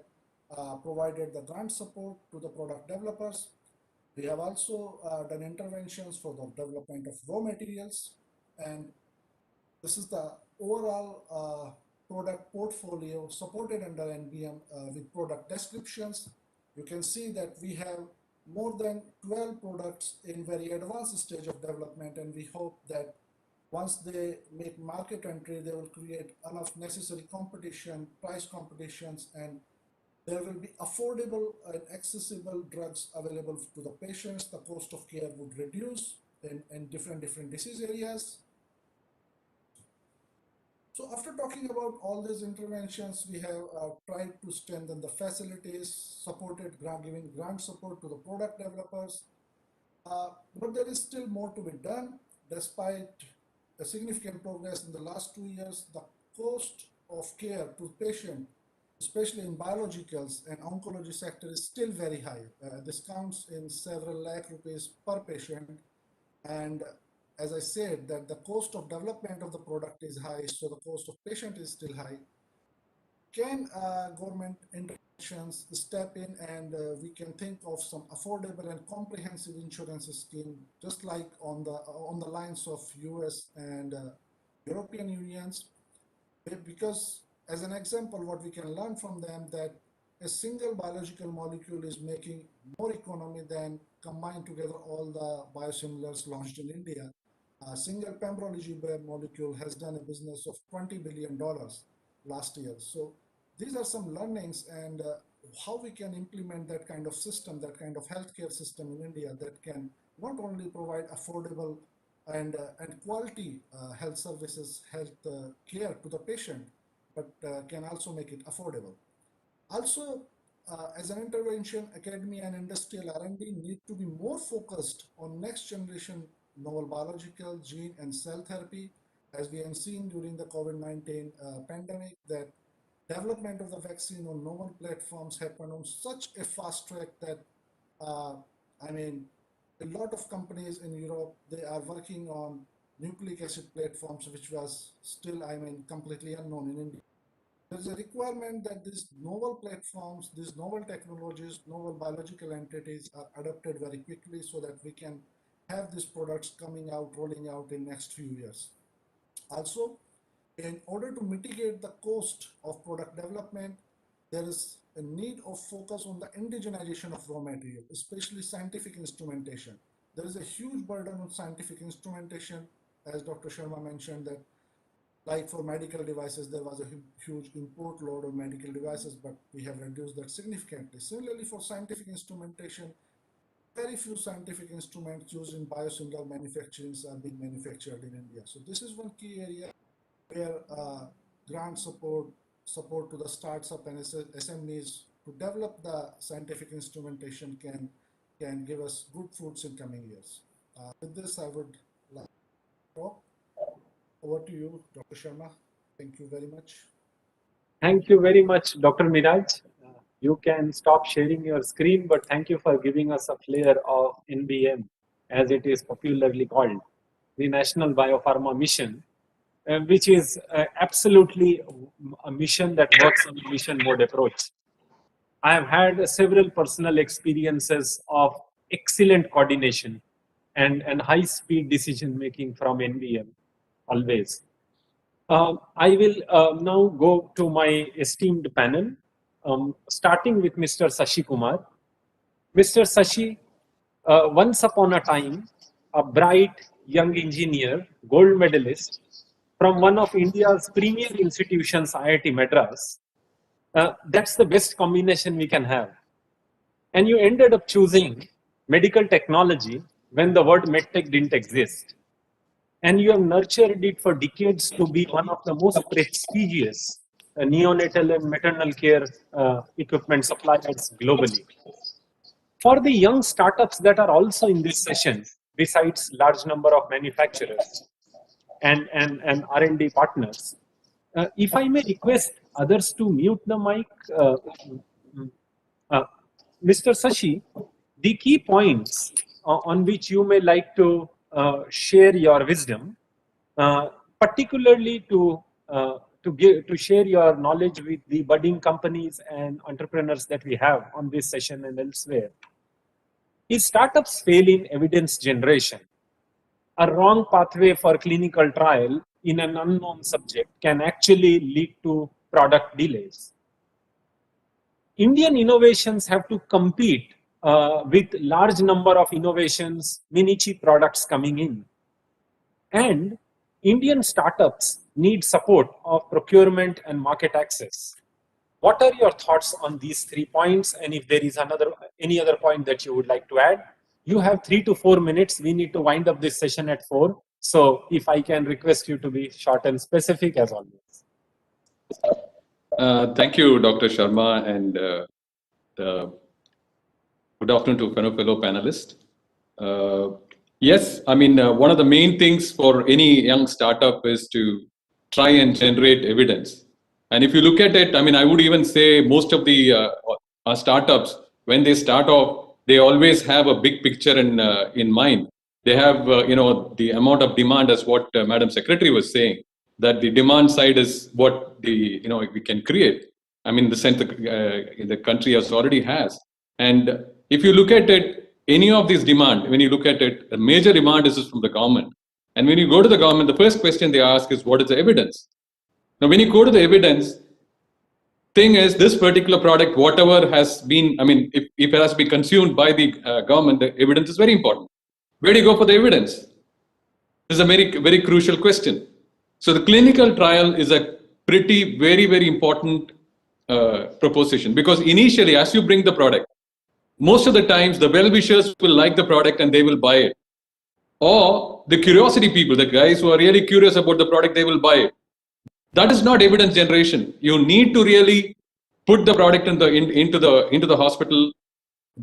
provided the grant support to the product developers. We have also done interventions for the development of raw materials, and this is the overall product portfolio supported under NBM with product descriptions. You can see that we have more than 12 products in very advanced stage of development, and we hope that once they make market entry, they will create enough necessary competition, price competitions, and there will be affordable and accessible drugs available to the patients. The cost of care would reduce in different disease areas. So after talking about all these interventions, we have tried to strengthen the facilities, giving grant support to the product developers. But there is still more to be done. Despite a significant progress in the last 2 years, the cost of care to patient, especially in biologicals and oncology sector, is still very high. This counts in several lakh rupees per patient. And as I said, that the cost of development of the product is high, so the cost of patient is still high. Can government interventions step in, and we can think of some affordable and comprehensive insurance scheme, just like on the lines of US and European unions, because as an example, what we can learn from them, that a single biological molecule is making more economy than combined together all the biosimilars launched in India. A single pembrolizumab molecule has done a business of $20 billion last year. So these are some learnings, and how we can implement that kind of system, that kind of healthcare system in India that can not only provide affordable and quality health services, health care to the patient, but can also make it affordable. Also, as an intervention, academia and industrial R&D need to be more focused on next generation novel biological, gene and cell therapy. As we have seen during the COVID-19 pandemic, that development of the vaccine on novel platforms happened on such a fast track that, a lot of companies in Europe, they are working on nucleic acid platforms, which was still, completely unknown in India. There's a requirement that these novel platforms, these novel technologies, novel biological entities are adopted very quickly so that we can have these products coming out, rolling out in next few years. Also, in order to mitigate the cost of product development, there is a need of focus on the indigenization of raw material, especially scientific instrumentation. there is a huge burden on scientific instrumentation, as Dr. Sharma mentioned that like for medical devices, there was a huge import load on medical devices, but we have reduced that significantly. Similarly, for scientific instrumentation, very few scientific instruments used in biosimilar manufacturing are being manufactured in India. So this is one key area where grant support to the startups and SMEs to develop the scientific instrumentation can give us good fruits in coming years. With this, I would like to talk. Over to you, Dr. Sharma. Thank you very much. Thank you very much, Dr. Miraj. You can stop sharing your screen, but thank you for giving us a flair of NBM, as it is popularly called, the National Biopharma Mission, which is absolutely a mission that works on a mission mode approach. I have had several personal experiences of excellent coordination and high-speed decision-making from NBM, always. I will now go to my esteemed panel, starting with Mr. Sashi Kumar. Mr. Sashi, once upon a time, a bright young engineer, gold medalist from one of India's premier institutions, IIT Madras. That's the best combination we can have. And you ended up choosing medical technology when the word medtech didn't exist. And you have nurtured it for decades to be one of the most prestigious neonatal and maternal care equipment suppliers globally. For the young startups that are also in this session, besides large number of manufacturers and R&D partners, if I may request others to mute the mic, Mr. Sashi, the key points on which you may like to share your wisdom, particularly to share your knowledge with the budding companies and entrepreneurs that we have on this session and elsewhere, is startups fail in evidence generation. A wrong pathway for clinical trial in an unknown subject can actually lead to product delays. Indian innovations have to compete with large number of innovations, miniature products coming in. And Indian startups need support of procurement and market access. What are your thoughts on these 3 points? And if there is any other point that you would like to add, you have 3 to 4 minutes. We need to wind up this session at 4. So if I can request you to be short and specific as always. Thank you, Dr. Sharma, and good afternoon to fellow panelists. Yes, I mean, one of the main things for any young startup is to try and generate evidence. And if you look at it, I mean, I would even say most of the startups, when they start off, they always have a big picture in mind. They have, the amount of demand, as what Madam Secretary was saying, that the demand side is what we can create. I mean, the sense the country already has. And if you look at it, any of these demand, when you look at it, the major demand is from the government. And when you go to the government, the first question they ask is, what is the evidence? Now, when you go to the evidence, thing is, this particular product, whatever has been, I mean, if it has to be consumed by the government, the evidence is very important. Where do you go for the evidence? This is a very, very crucial question. So the clinical trial is a very, very important proposition, because initially, as you bring the product, most of the times the well-wishers will like the product and they will buy it. Or the curiosity people, the guys who are really curious about the product, they will buy it. That is not evidence generation. You need to really put the product into the hospital,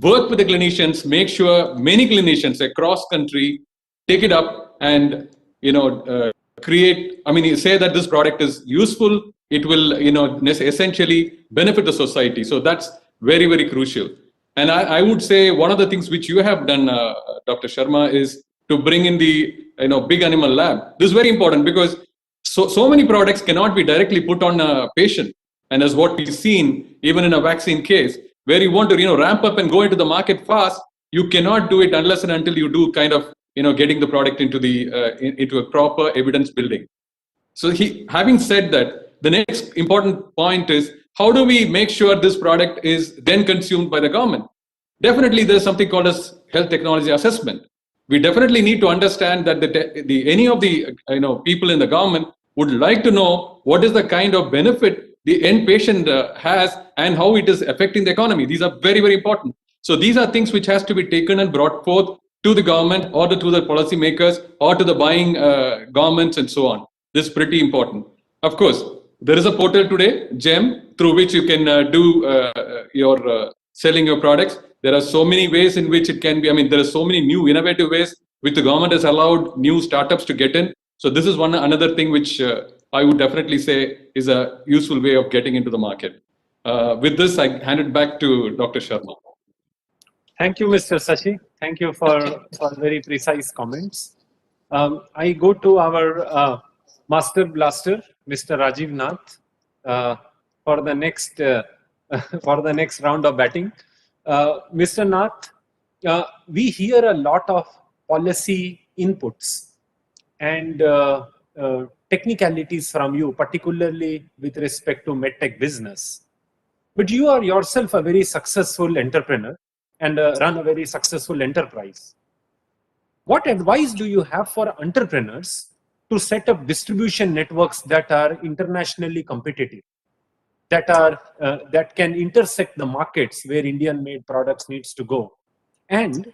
work with the clinicians, make sure many clinicians across country take it up and create. I mean, you say that this product is useful. It will essentially benefit the society. So that's very, very crucial. And I would say one of the things which you have done, Dr. Sharma, is to bring in the big animal lab. This is very important because so many products cannot be directly put on a patient. And as what we've seen, even in a vaccine case, where you want to ramp up and go into the market fast, you cannot do it unless and until you do kind of getting the product into a proper evidence building. So having said that, the next important point is, how do we make sure this product is then consumed by the government? Definitely, there's something called as health technology assessment. we definitely need to understand that any of the people in the government would like to know what is the kind of benefit the end patient has and how it is affecting the economy. These are very, very important. So these are things which has to be taken and brought forth to the government or to the policy makers or to the buying governments and so on. This is pretty important. Of course, there is a portal today, GEM, through which you can do your selling your products. There are so many ways in which it can be. I mean, there are so many new innovative ways which the government has allowed new startups to get in. So this is another thing which I would definitely say is a useful way of getting into the market. With this, I hand it back to Dr. Sharma. Thank you, Mr. Sashi. Thank you for very precise comments. I go to our master blaster, Mr. Rajiv Nath, for the next round of batting. Mr. Nath, we hear a lot of policy inputs and technicalities from you, particularly with respect to medtech business. But you are yourself a very successful entrepreneur and run a very successful enterprise. What advice do you have for entrepreneurs to set up distribution networks that are internationally competitive, that can intersect the markets where Indian-made products needs to go? And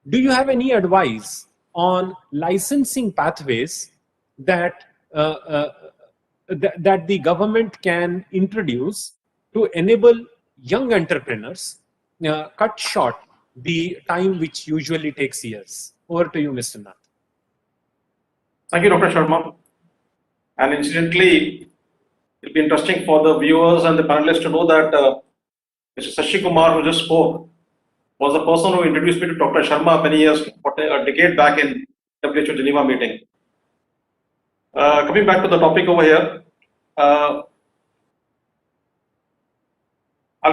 do you have any advice on licensing pathways that the government can introduce to enable young entrepreneurs cut short the time which usually takes years? Over to you, Mr. Nath. Thank you, Dr. Sharma. And incidentally, it'll be interesting for the viewers and the panelists to know that Mr. Sashi Kumar, who just spoke, was the person who introduced me to Dr. Sharma many years, a decade back in WHO Geneva meeting. Coming back to the topic over here, I'll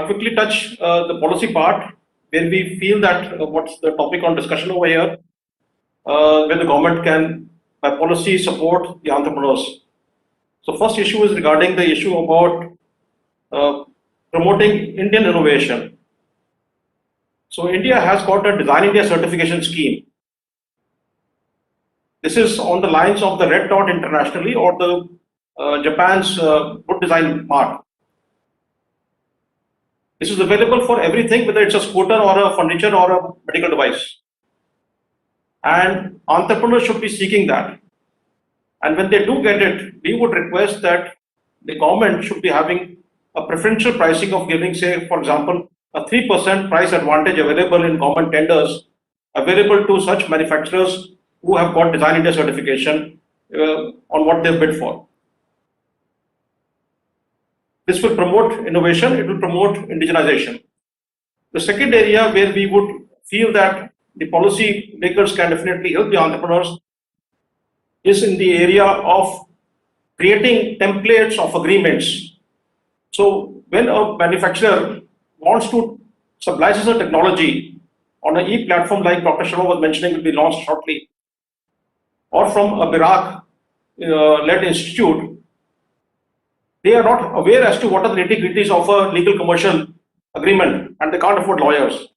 quickly touch the policy part, where we feel that what's the topic on discussion over here, where the government can, by policy, support the entrepreneurs. So first issue is regarding the issue about promoting Indian innovation. So India has got a Design India certification scheme. This is on the lines of the Red Dot internationally or the Japan's Good Design Mark. This is available for everything, whether it's a scooter or a furniture or a medical device. And entrepreneurs should be seeking that. And when they do get it, we would request that the government should be having a preferential pricing of giving, say, for example, a 3% price advantage available in government tenders, available to such manufacturers who have got Design India certification on what they've bid for. This will promote innovation, it will promote indigenization. The second area where we would feel that the policy makers can definitely help the entrepreneurs is in the area of creating templates of agreements. So when a manufacturer wants to sublicense a technology on an e-platform like Dr. Sharma was mentioning will be launched shortly, or from a BIRAC-led institute, they are not aware as to what are the nitty-gritties of a legal commercial agreement and they can't afford lawyers.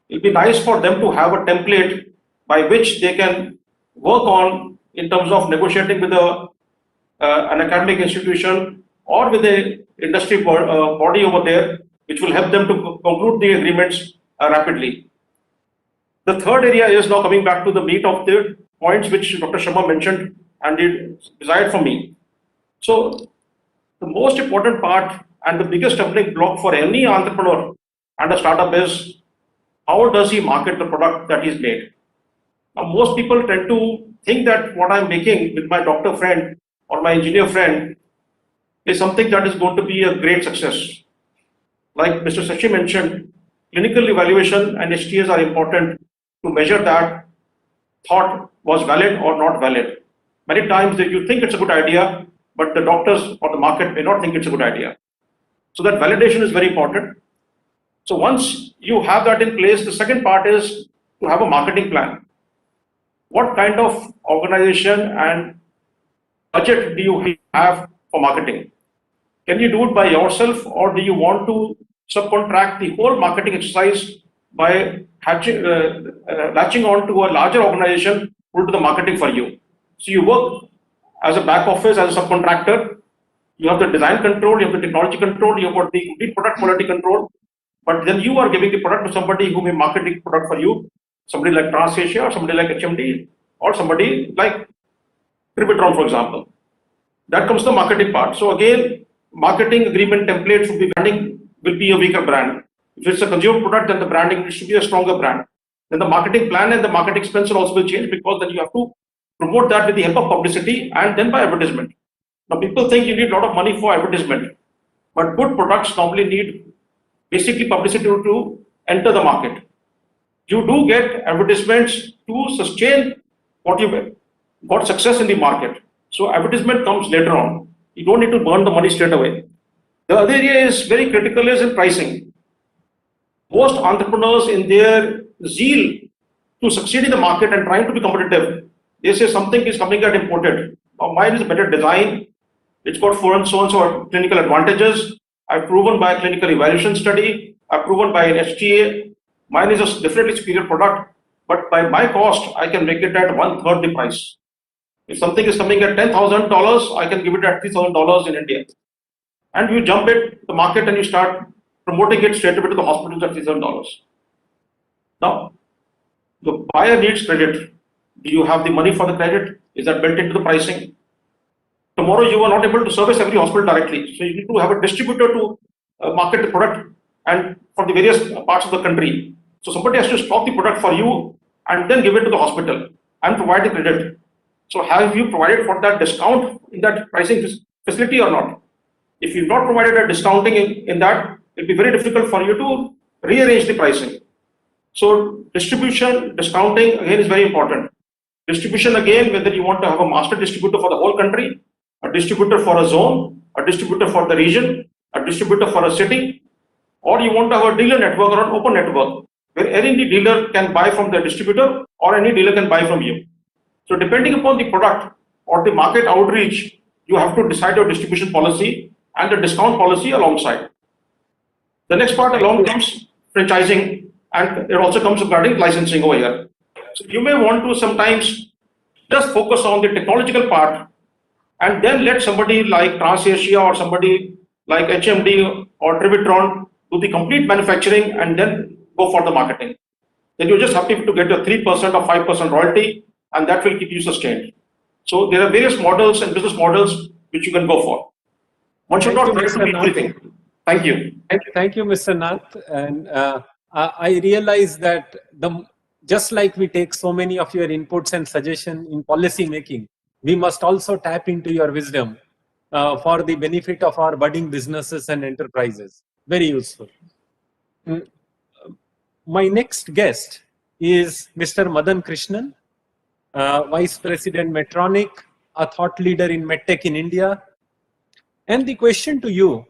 It will be nice for them to have a template by which they can work on in terms of negotiating with an academic institution or with the industry body over there, which will help them to conclude the agreements rapidly. The third area is now coming back to the meat of the points which Dr. Sharma mentioned and it desired from me. So the most important part and the biggest stumbling block for any entrepreneur and a startup is how does he market the product that he's made? Now, most people tend to think that what I'm making with my doctor friend or my engineer friend is something that is going to be a great success. Like Mr. Sashi mentioned, clinical evaluation and STAs are important to measure that thought was valid or not valid. Many times you think it's a good idea, but the doctors or the market may not think it's a good idea. So that validation is very important. So once you have that in place, the second part is to have a marketing plan. What kind of organization and budget do you have for marketing? Can you do it by yourself or do you want to subcontract the whole marketing exercise by latching on to a larger organization who will do the marketing for you. So you work as a back office, as a subcontractor. You have the design control, you have the technology control, you have got the complete product quality control. But then you are giving the product to somebody who may market the product for you, somebody like TransAsia or somebody like HMD or somebody like Tributron, for example. That comes the marketing part. So again, marketing agreement templates will be branding will be a weaker brand. If it's a consumer product, then the branding should be a stronger brand. Then the marketing plan and the marketing expense will also change, because then you have to promote that with the help of publicity and then by advertisement. Now people think you need a lot of money for advertisement, but good products normally need basically publicity to enter the market. You do get advertisements to sustain what you got success in the market. So advertisement comes later on. You don't need to burn the money straight away. The other area is very critical is in pricing. Most entrepreneurs, in their zeal to succeed in the market and trying to be competitive, they say something is coming at imported. Now, mine is better design. It's got so and so clinical advantages. I've proven by a clinical evaluation study. I've proven by an HTA. Mine is a definitely superior product, but by my cost, I can make it at 1/3 the price. If something is coming at $10,000, I can give it at $3,000 in India. And you jump it the market and you start promoting it straight away to the hospitals at $3,000. Now, the buyer needs credit. Do you have the money for the credit? Is that built into the pricing? Tomorrow you are not able to service every hospital directly. So you need to have a distributor to market the product and for the various parts of the country. So somebody has to stock the product for you and then give it to the hospital and provide the credit. So have you provided for that discount in that pricing facility or not? If you've not provided a discounting in that, it'll be very difficult for you to rearrange the pricing. So distribution, discounting again is very important. Distribution again, whether you want to have a master distributor for the whole country, a distributor for a zone, a distributor for the region, a distributor for a city, or you want to have a dealer network or an open network where any dealer can buy from the distributor or any dealer can buy from you. So depending upon the product or the market outreach, you have to decide your distribution policy and the discount policy alongside. The next part along comes franchising, and it also comes regarding licensing over here. So you may want to sometimes just focus on the technological part and then let somebody like TransAsia or somebody like HMD or Tributron do the complete manufacturing and then go for the marketing. Then you're just happy to get a 3% or 5% royalty, and that will keep you sustained. So there are various models and business models which you can go for. One should not try to be everything. Thank you. Thank you, Mr. Nath. And I realize that just like we take so many of your inputs and suggestions in policy making, we must also tap into your wisdom for the benefit of our budding businesses and enterprises. Very useful. My next guest is Mr. Madan Krishnan, Vice President Medtronic, a thought leader in medtech in India. And the question to you,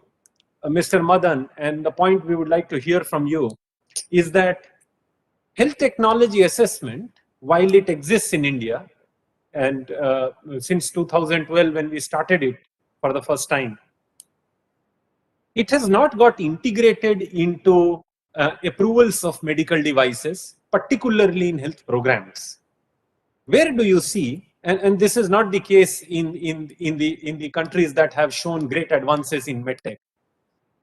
Mr. Madan, and the point we would like to hear from you is that health technology assessment, while it exists in India, and since 2012 when we started it for the first time, it has not got integrated into approvals of medical devices, particularly in health programs. Where do you see, and this is not the case in the countries that have shown great advances in medtech,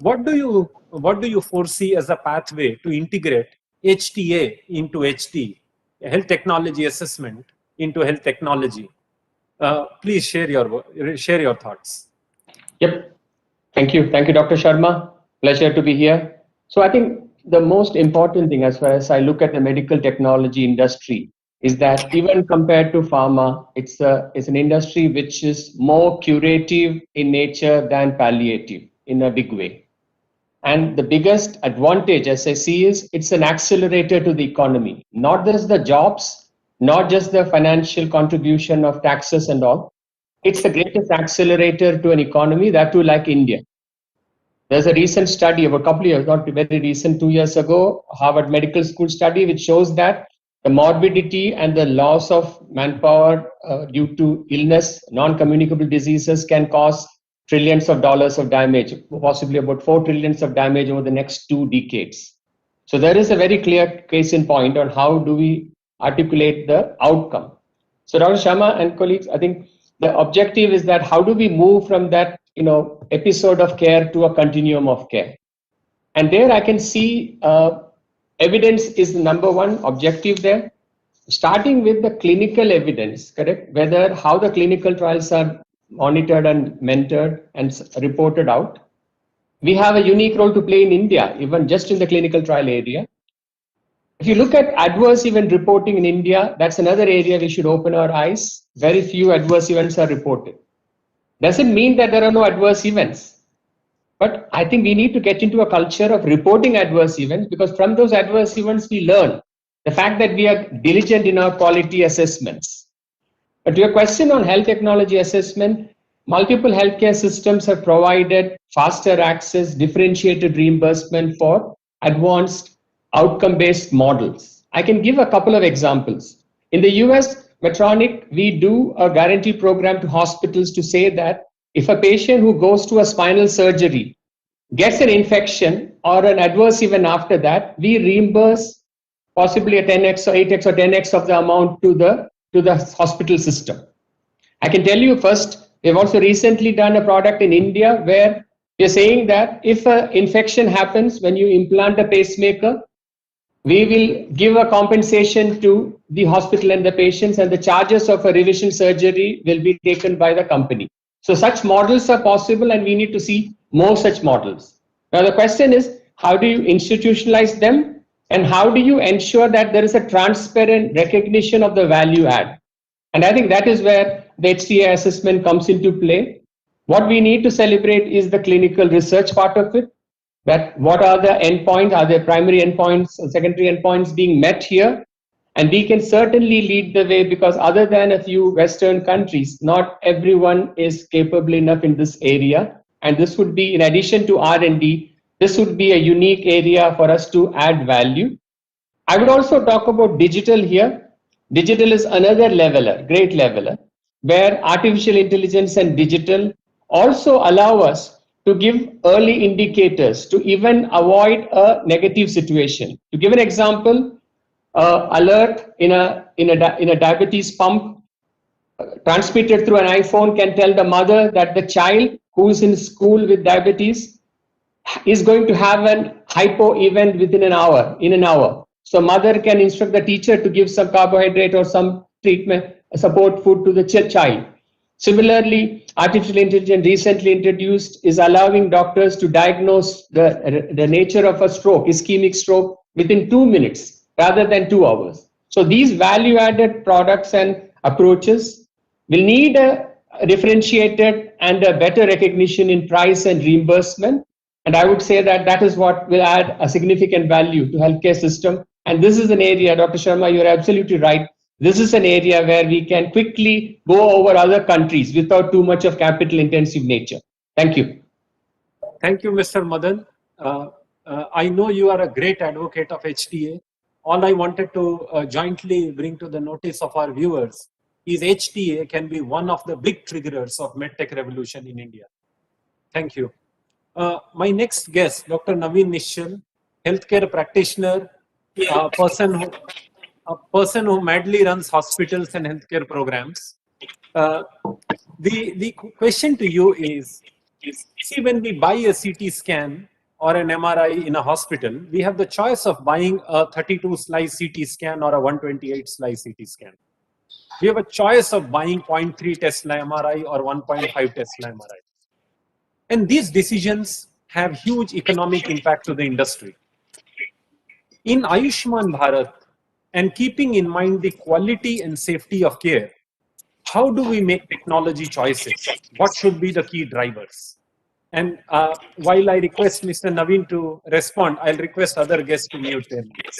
what do you foresee as a pathway to integrate HTA into HT, health technology assessment into health technology? Please share your thoughts. Yep. Thank you, Dr. Sharma. Pleasure to be here. So I think the most important thing, as far as I look at the medical technology industry, is that even compared to pharma, it's an industry which is more curative in nature than palliative in a big way. And the biggest advantage, as I see, is it's an accelerator to the economy, not just the jobs, not just the financial contribution of taxes and all. It's the greatest accelerator to an economy, that too like India. There's a recent study of a couple of years, not very recent, 2 years ago, Harvard Medical School study, which shows that the morbidity and the loss of manpower due to illness, non-communicable diseases can cause trillions of dollars of damage, possibly about $4 trillion of damage over the next 2 decades. So there is a very clear case in point on how do we articulate the outcome. So Dr. Sharma and colleagues, I think the objective is that how do we move from that episode of care to a continuum of care. And there I can see evidence is the number one objective there, starting with the clinical evidence, correct? Whether how the clinical trials are monitored and mentored and reported out. We have a unique role to play in India, even just in the clinical trial area. If you look at adverse event reporting in India, that's another area we should open our eyes. Very few adverse events are reported. Doesn't mean that there are no adverse events. But I think we need to get into a culture of reporting adverse events, because from those adverse events we learn the fact that we are diligent in our quality assessments. But to your question on health technology assessment, multiple healthcare systems have provided faster access, differentiated reimbursement for advanced outcome-based models. I can give a couple of examples. In the US, Medtronic, we do a guarantee program to hospitals to say that if a patient who goes to a spinal surgery gets an infection or an adverse event after that, we reimburse possibly a 10x or 8x or 10x of the amount to the hospital system. I can tell you first, we've also recently done a product in India where we're saying that if an infection happens when you implant a pacemaker, we will give a compensation to the hospital and the patients, and the charges of a revision surgery will be taken by the company. So such models are possible, and we need to see more such models. Now the question is, how do you institutionalize them, and how do you ensure that there is a transparent recognition of the value add? And I think that is where the HTA assessment comes into play. What we need to celebrate is the clinical research part of it. That what are the endpoints? Are there primary endpoints or secondary endpoints being met here? And we can certainly lead the way, because other than a few Western countries, not everyone is capable enough in this area. And this would be, in addition to R&D, this would be a unique area for us to add value. I would also talk about digital here. Digital is another leveler, great leveler, where artificial intelligence and digital also allow us to give early indicators to even avoid a negative situation. To give an example, alert in a diabetes pump transmitted through an iPhone can tell the mother that the child who is in school with diabetes is going to have an hypo event within an hour. So mother can instruct the teacher to give some carbohydrate or some treatment support food to the child. Similarly, artificial intelligence recently introduced is allowing doctors to diagnose the nature of a stroke, ischemic stroke, within 2 minutes rather than 2 hours. So these value-added products and approaches will need a differentiated and a better recognition in price and reimbursement. And I would say that that is what will add a significant value to healthcare system. And this is an area, Dr. Sharma, you're absolutely right. This is an area where we can quickly go over other countries without too much of capital intensive nature. Thank you. Thank you, Mr. Madan. I know you are a great advocate of HTA. All I wanted to jointly bring to the notice of our viewers is HTA can be one of the big triggerers of medtech revolution in India. Thank you. My next guest, Dr. Naveen Nishchal, healthcare practitioner, a person who madly runs hospitals and healthcare programs. The question to you is, see, when we buy a CT scan or an MRI in a hospital, we have the choice of buying a 32-slice CT scan or a 128-slice CT scan. We have a choice of buying 0.3 Tesla MRI or 1.5 Tesla MRI. And these decisions have huge economic impact to the industry. In Ayushman Bharat, and keeping in mind the quality and safety of care, how do we make technology choices? What should be the key drivers? And while I request Mr. Naveen to respond, I'll request other guests to mute their mics.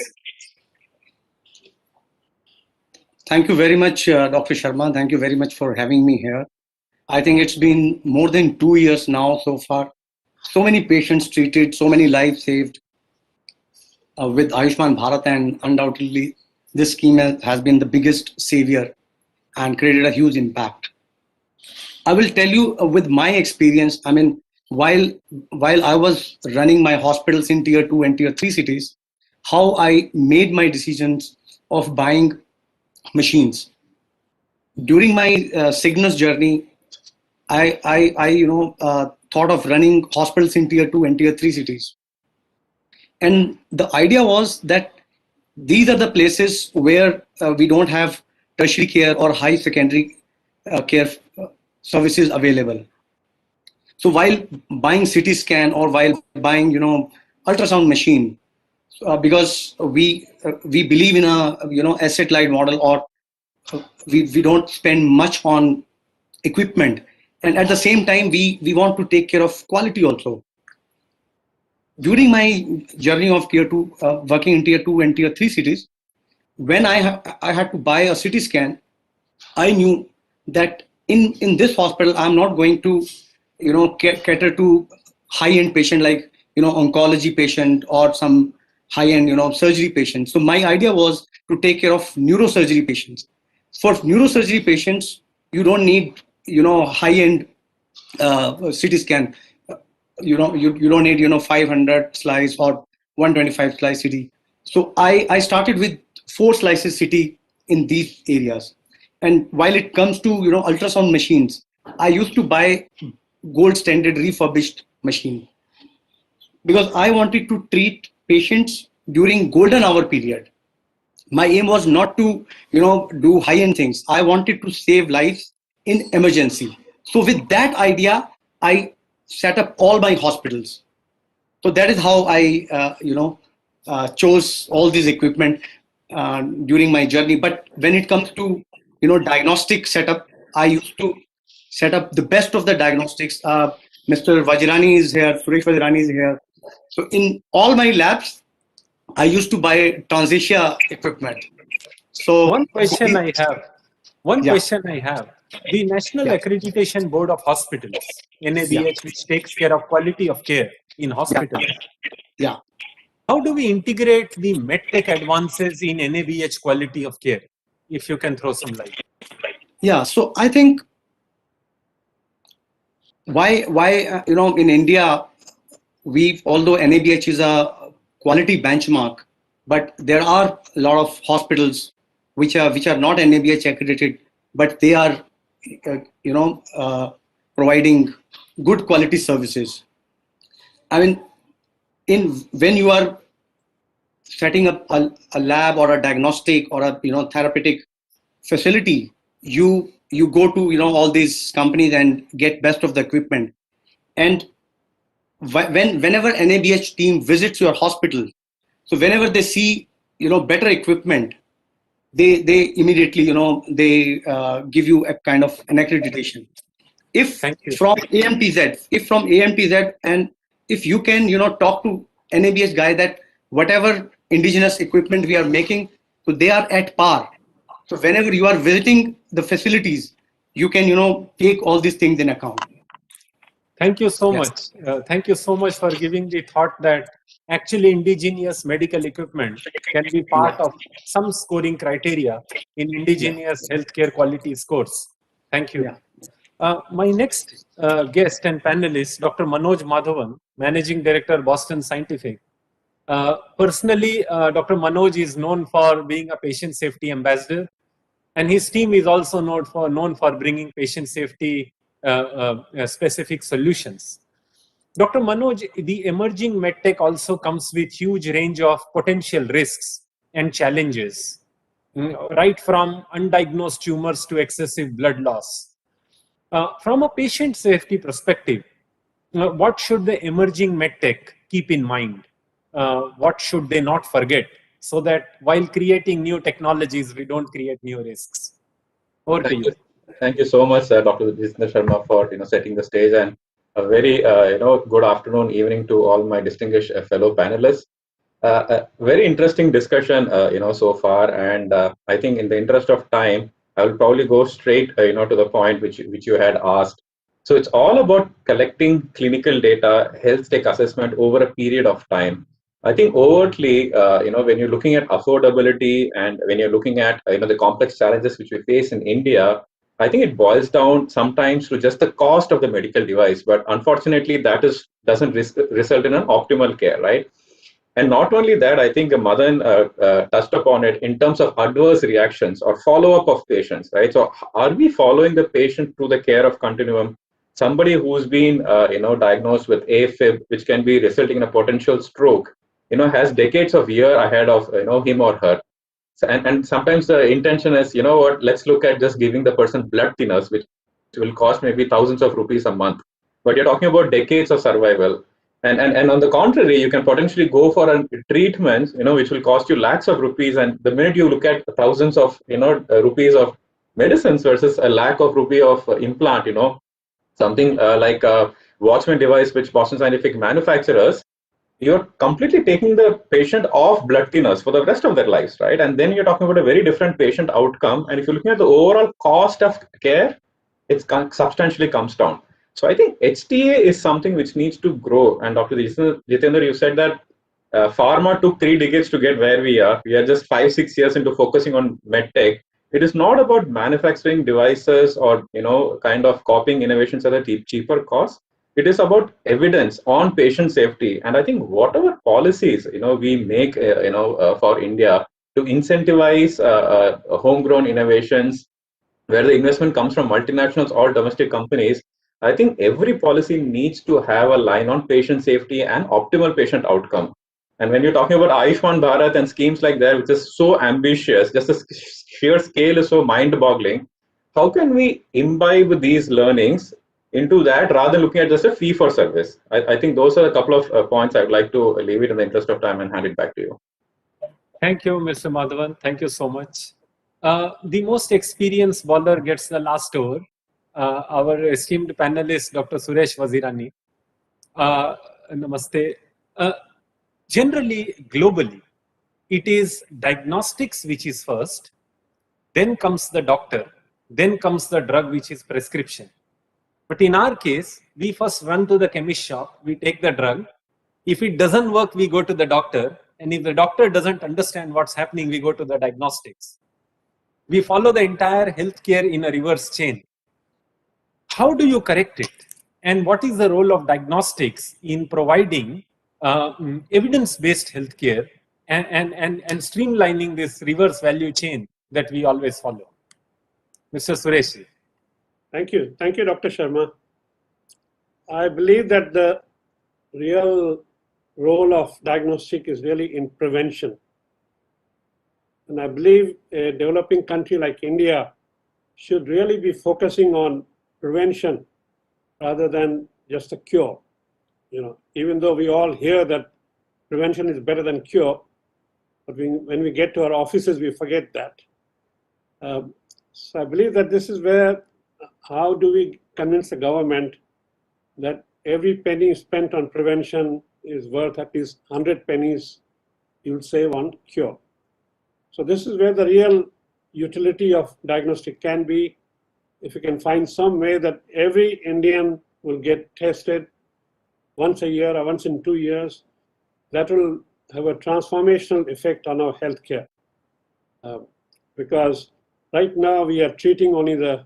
Thank you very much, Dr. Sharma. Thank you very much for having me here. I think it's been more than 2 years now so far. So many patients treated, so many lives saved with Ayushman Bharat, and undoubtedly this scheme has been the biggest savior and created a huge impact. I will tell you with my experience, I mean, while I was running my hospitals in tier 2 and tier 3 cities, how I made my decisions of buying machines. During my Cygnus journey, I thought of running hospitals in tier 2 and tier 3 cities. And the idea was that these are the places where we don't have tertiary care or high secondary care services available. So while buying CT scan or while buying, ultrasound machine, because we believe in a asset light model, or we don't spend much on equipment, and at the same time we want to take care of quality also. During my journey of tier 2, working in tier 2 and tier 3 cities, when I had to buy a CT scan, I knew that in this hospital I'm not going to cater to high end patient like oncology patient or some high end surgery patient. So my idea was to take care of neurosurgery patients. For neurosurgery patients, you don't need high end CT scan. You don't need 500 slice or 125 slice CT. So I started with 4 slices CT in these areas. And while it comes to ultrasound machines, I used to buy gold standard refurbished machine because I wanted to treat patients during golden hour period. My aim was not to do high end things. I wanted to save lives in emergency. So with that idea, I set up all my hospitals. So that is how I chose all this equipment during my journey. But when it comes to diagnostic setup, I used to set up the best of the diagnostics. Mr. Vajrani is here, Suresh Vajrani is here. So in all my labs, I used to buy Transitia equipment. So one question I have. The National Yeah. Accreditation Board of Hospitals, NABH, which takes care of quality of care in hospitals. Yeah. How do we integrate the medtech advances in NABH quality of care? If you can throw some light. Yeah. So I think why in India, although NABH is a quality benchmark, but there are a lot of hospitals which are not NABH accredited, but they are providing good quality services. I mean, when you are setting up a lab or a diagnostic or a therapeutic facility, you go to all these companies and get best of the equipment. And whenever NABH team visits your hospital, so whenever they see better equipment, they immediately they give you a kind of an accreditation. If from AMTZ, and if you can talk to NABH guy that whatever indigenous equipment we are making, so they are at par. So whenever you are visiting the facilities, you can take all these things in account. Thank you so much. Thank you so much for giving the thought that actually indigenous medical equipment can be part of some scoring criteria in indigenous healthcare quality scores. Thank you. My next guest and panelist, Dr. Manoj Madhavan, Managing Director, Boston Scientific. Personally, Dr. Manoj is known for being a patient safety ambassador, and his team is also known for bringing patient safety specific solutions. Dr. Manoj, the emerging medtech also comes with huge range of potential risks and challenges, right from undiagnosed tumors to excessive blood loss. From a patient safety perspective, what should the emerging medtech keep in mind? What should they not forget so that while creating new technologies, we don't create new risks? Over to you. Thank you so much, Dr. Jitendra Sharma, for setting the stage, and a very good afternoon, evening to all my distinguished fellow panelists. A very interesting discussion, so far, and I think in the interest of time, I will probably go straight, to the point which you had asked. So it's all about collecting clinical data, health tech assessment over a period of time. I think overtly, when you're looking at affordability and when you're looking at the complex challenges which we face in India, I think it boils down sometimes to just the cost of the medical device. But unfortunately, that doesn't result in an optimal care, right? And not only that, I think Madan touched upon it in terms of adverse reactions or follow-up of patients, right? So are we following the patient through the care of continuum? Somebody who's been, diagnosed with AFib, which can be resulting in a potential stroke, has decades of year ahead of, him or her. So, and sometimes the intention is, let's look at just giving the person blood thinners, which will cost maybe thousands of rupees a month. But you're talking about decades of survival. And on the contrary, you can potentially go for a treatment, which will cost you lakhs of rupees. And the minute you look at thousands of, rupees of medicines versus a lakh of rupee of implant, something like a Watchman device, which Boston Scientific manufacturers, you're completely taking the patient off blood thinners for the rest of their lives, right? And then you're talking about a very different patient outcome. And if you're looking at the overall cost of care, it substantially comes down. So I think HTA is something which needs to grow. And Dr. Jitendra, you said that pharma took 3 decades to get where we are. We are just 5-6 years into focusing on medtech. It is not about manufacturing devices or kind of copying innovations at a cheaper cost. It is about evidence on patient safety. And I think whatever policies we make for India to incentivize homegrown innovations, where the investment comes from multinationals or domestic companies, I think every policy needs to have a line on patient safety and optimal patient outcome. And when you're talking about Ayushman Bharat and schemes like that, which is so ambitious, just the sheer scale is so mind-boggling, how can we imbibe these learnings into that rather than looking at just a fee for service? I think those are a couple of points I'd like to leave it in the interest of time and hand it back to you. Thank you, Mr. Madhavan. Thank you so much. The most experienced bowler gets the last over. Our esteemed panelist, Dr. Suresh Wazirani. Namaste. Generally, globally, it is diagnostics which is first, then comes the doctor, then comes the drug which is prescription. But in our case, we first run to the chemist shop, we take the drug. If it doesn't work, we go to the doctor. And if the doctor doesn't understand what's happening, we go to the diagnostics. We follow the entire healthcare in a reverse chain. How do you correct it? And what is the role of diagnostics in providing evidence-based healthcare and streamlining this reverse value chain that we always follow? Mr. Suresh. Thank you. Thank you, Dr. Sharma. I believe that the real role of diagnostic is really in prevention. And I believe a developing country like India should really be focusing on prevention rather than just a cure. Even though we all hear that prevention is better than cure, but when we get to our offices, we forget that. So I believe that this is where, how do we convince the government that every penny spent on prevention is worth at least 100 pennies you'll save on cure. So this is where the real utility of diagnostic can be. If you can find some way that every Indian will get tested once a year or once in 2 years, that will have a transformational effect on our healthcare. Because right now we are treating only the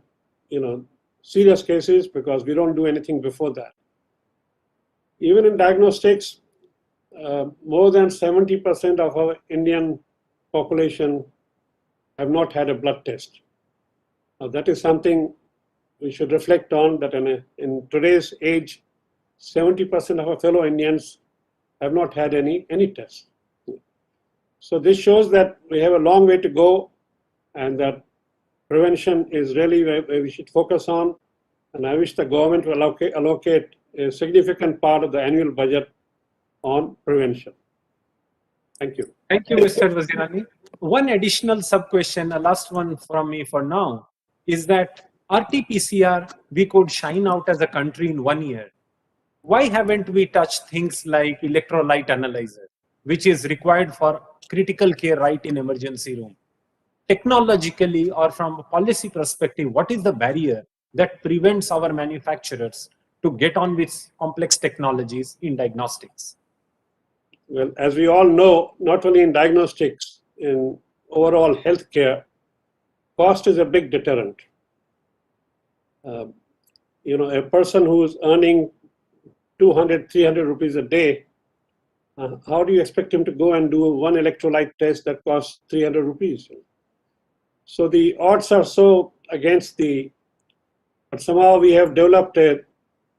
serious cases because we don't do anything before that. Even in diagnostics, more than 70% of our Indian population have not had a blood test. Now that is something we should reflect on, that in today's age, 70% of our fellow Indians have not had any test. So this shows that we have a long way to go, and that prevention is really where we should focus on. And I wish the government will allocate a significant part of the annual budget on prevention. Thank you. Thank you, Mr. Wazirani. One additional sub-question, a last one from me for now, is that RT-PCR, we could shine out as a country in 1 year. Why haven't we touched things like electrolyte analyzer, which is required for critical care right in emergency room? Technologically or from a policy perspective, what is the barrier that prevents our manufacturers to get on with complex technologies in diagnostics? Well, as we all know, not only in diagnostics, in overall healthcare, cost is a big deterrent. A person who's earning 200, 300 rupees a day how do you expect him to go and do one electrolyte test that costs 300 rupees? So the odds are so against but somehow we have developed a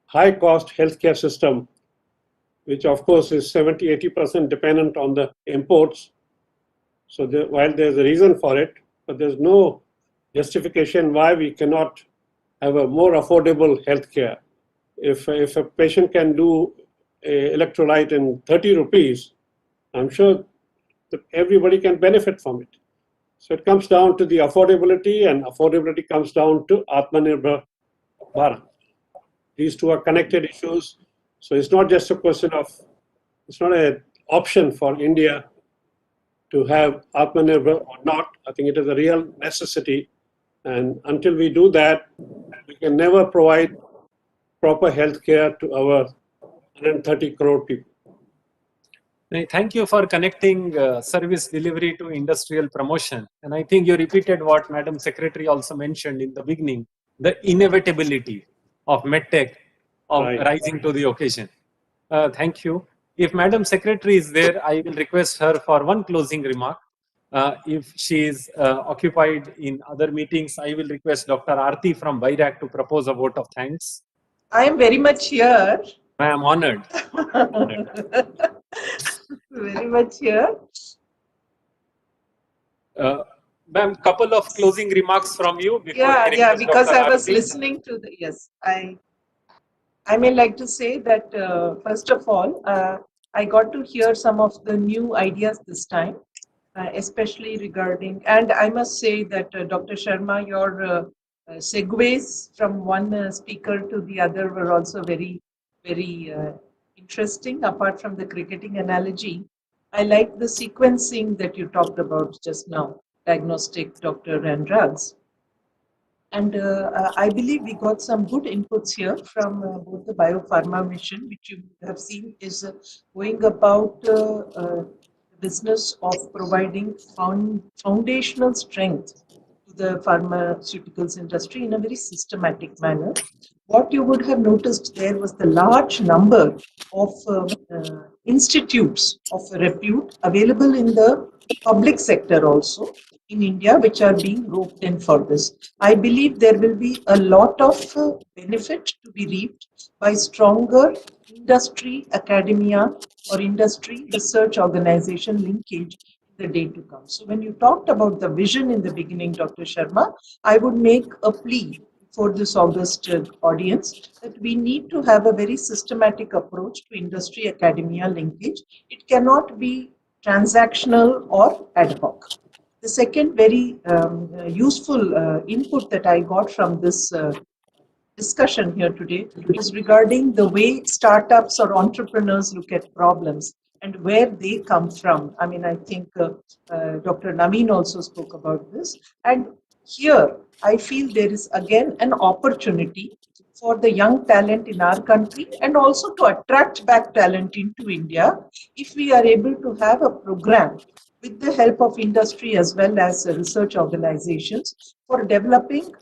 high-cost healthcare system, which of course is 70–80% dependent on the imports. So while there's a reason for it, but there's no justification why we cannot have a more affordable healthcare. If a patient can do a electrolyte in 30 rupees, I'm sure that everybody can benefit from it. So it comes down to the affordability, and affordability comes down to Atmanirbhar Bharat. These two are connected issues. So it's not just a question of, it's not an option for India to have Atmanirbhar or not. I think it is a real necessity. And until we do that, we can never provide proper healthcare to our 130 crore people. Thank you for connecting service delivery to industrial promotion. And I think you repeated what Madam Secretary also mentioned in the beginning, the inevitability of medtech of rising to the occasion. Thank you. If Madam Secretary is there, I will request her for one closing remark. If she is occupied in other meetings, I will request Dr. Aarti from Vairak to propose a vote of thanks. I am very much here. I am honored. Very much here. Ma'am, couple of closing remarks from you before yeah, because Dr. I was Aarti. listening to the, yes, I may like to say that first of all, I got to hear some of the new ideas this time, especially regarding, and I must say that Dr. Sharma, your segues from one speaker to the other were also very, very interesting. Apart from the cricketing analogy, I like the sequencing that you talked about just now, diagnostic, doctor, and drugs. And I believe we got some good inputs here from both the biopharma mission, which you have seen is going about the business of providing foundational strength to the pharmaceuticals industry in a very systematic manner. What you would have noticed there was the large number of institutes of repute available in the public sector also in India, which are being roped in for this. I believe there will be a lot of benefit to be reaped by stronger industry, academia, or industry research organization linkage in the day to come. So when you talked about the vision in the beginning, Dr. Sharma, I would make a plea for this August audience that we need to have a very systematic approach to industry academia linkage. It cannot be transactional or ad hoc. The second very useful input that I got from this discussion here today is regarding the way startups or entrepreneurs look at problems and where they come from. I mean, I think Dr. Naveen also spoke about this. And here, I feel there is again an opportunity for the young talent in our country and also to attract back talent into India if we are able to have a program with the help of industry as well as research organizations for developing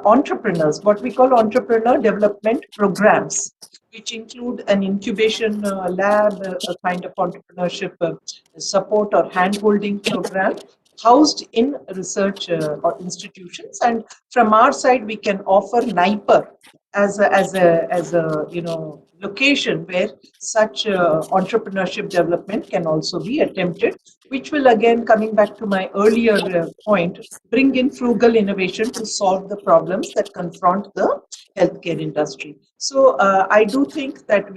entrepreneurs, what we call entrepreneur development programs, which include an incubation lab, a kind of entrepreneurship support or hand-holding program housed in research or institutions. And from our side, we can offer NIPER as a location where such entrepreneurship development can also be attempted, which will again, coming back to my earlier point, bring in frugal innovation to solve the problems that confront the healthcare industry. So I do think that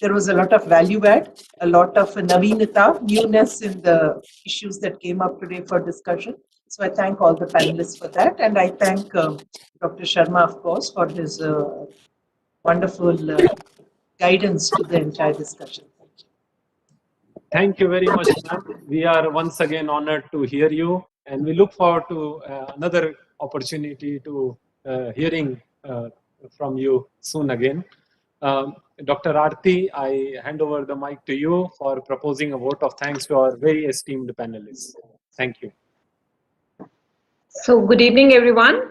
there was a lot of value add, a lot of navinata, newness in the issues that came up today for discussion. So I thank all the panelists for that, and I thank Dr. Sharma, of course, for his wonderful guidance to the entire discussion. Thank you very much, ma'am. We are once again honored to hear you, and we look forward to another opportunity to hearing from you soon again. Dr. Aarti, I hand over the mic to you for proposing a vote of thanks to our very esteemed panelists. Thank you. So good evening, everyone.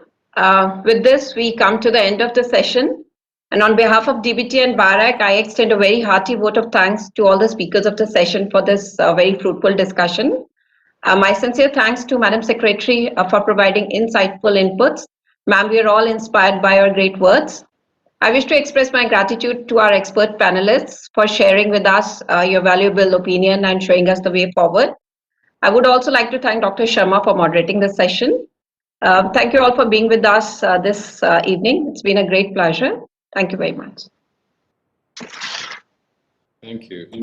With this, we come to the end of the session. And on behalf of DBT and BARAC, I extend a very hearty vote of thanks to all the speakers of the session for this very fruitful discussion. My sincere thanks to Madam Secretary for providing insightful inputs. Ma'am, we are all inspired by your great words. I wish to express my gratitude to our expert panelists for sharing with us your valuable opinion and showing us the way forward. I would also like to thank Dr. Sharma for moderating the session. Thank you all for being with us this evening. It's been a great pleasure. Thank you very much. Thank you.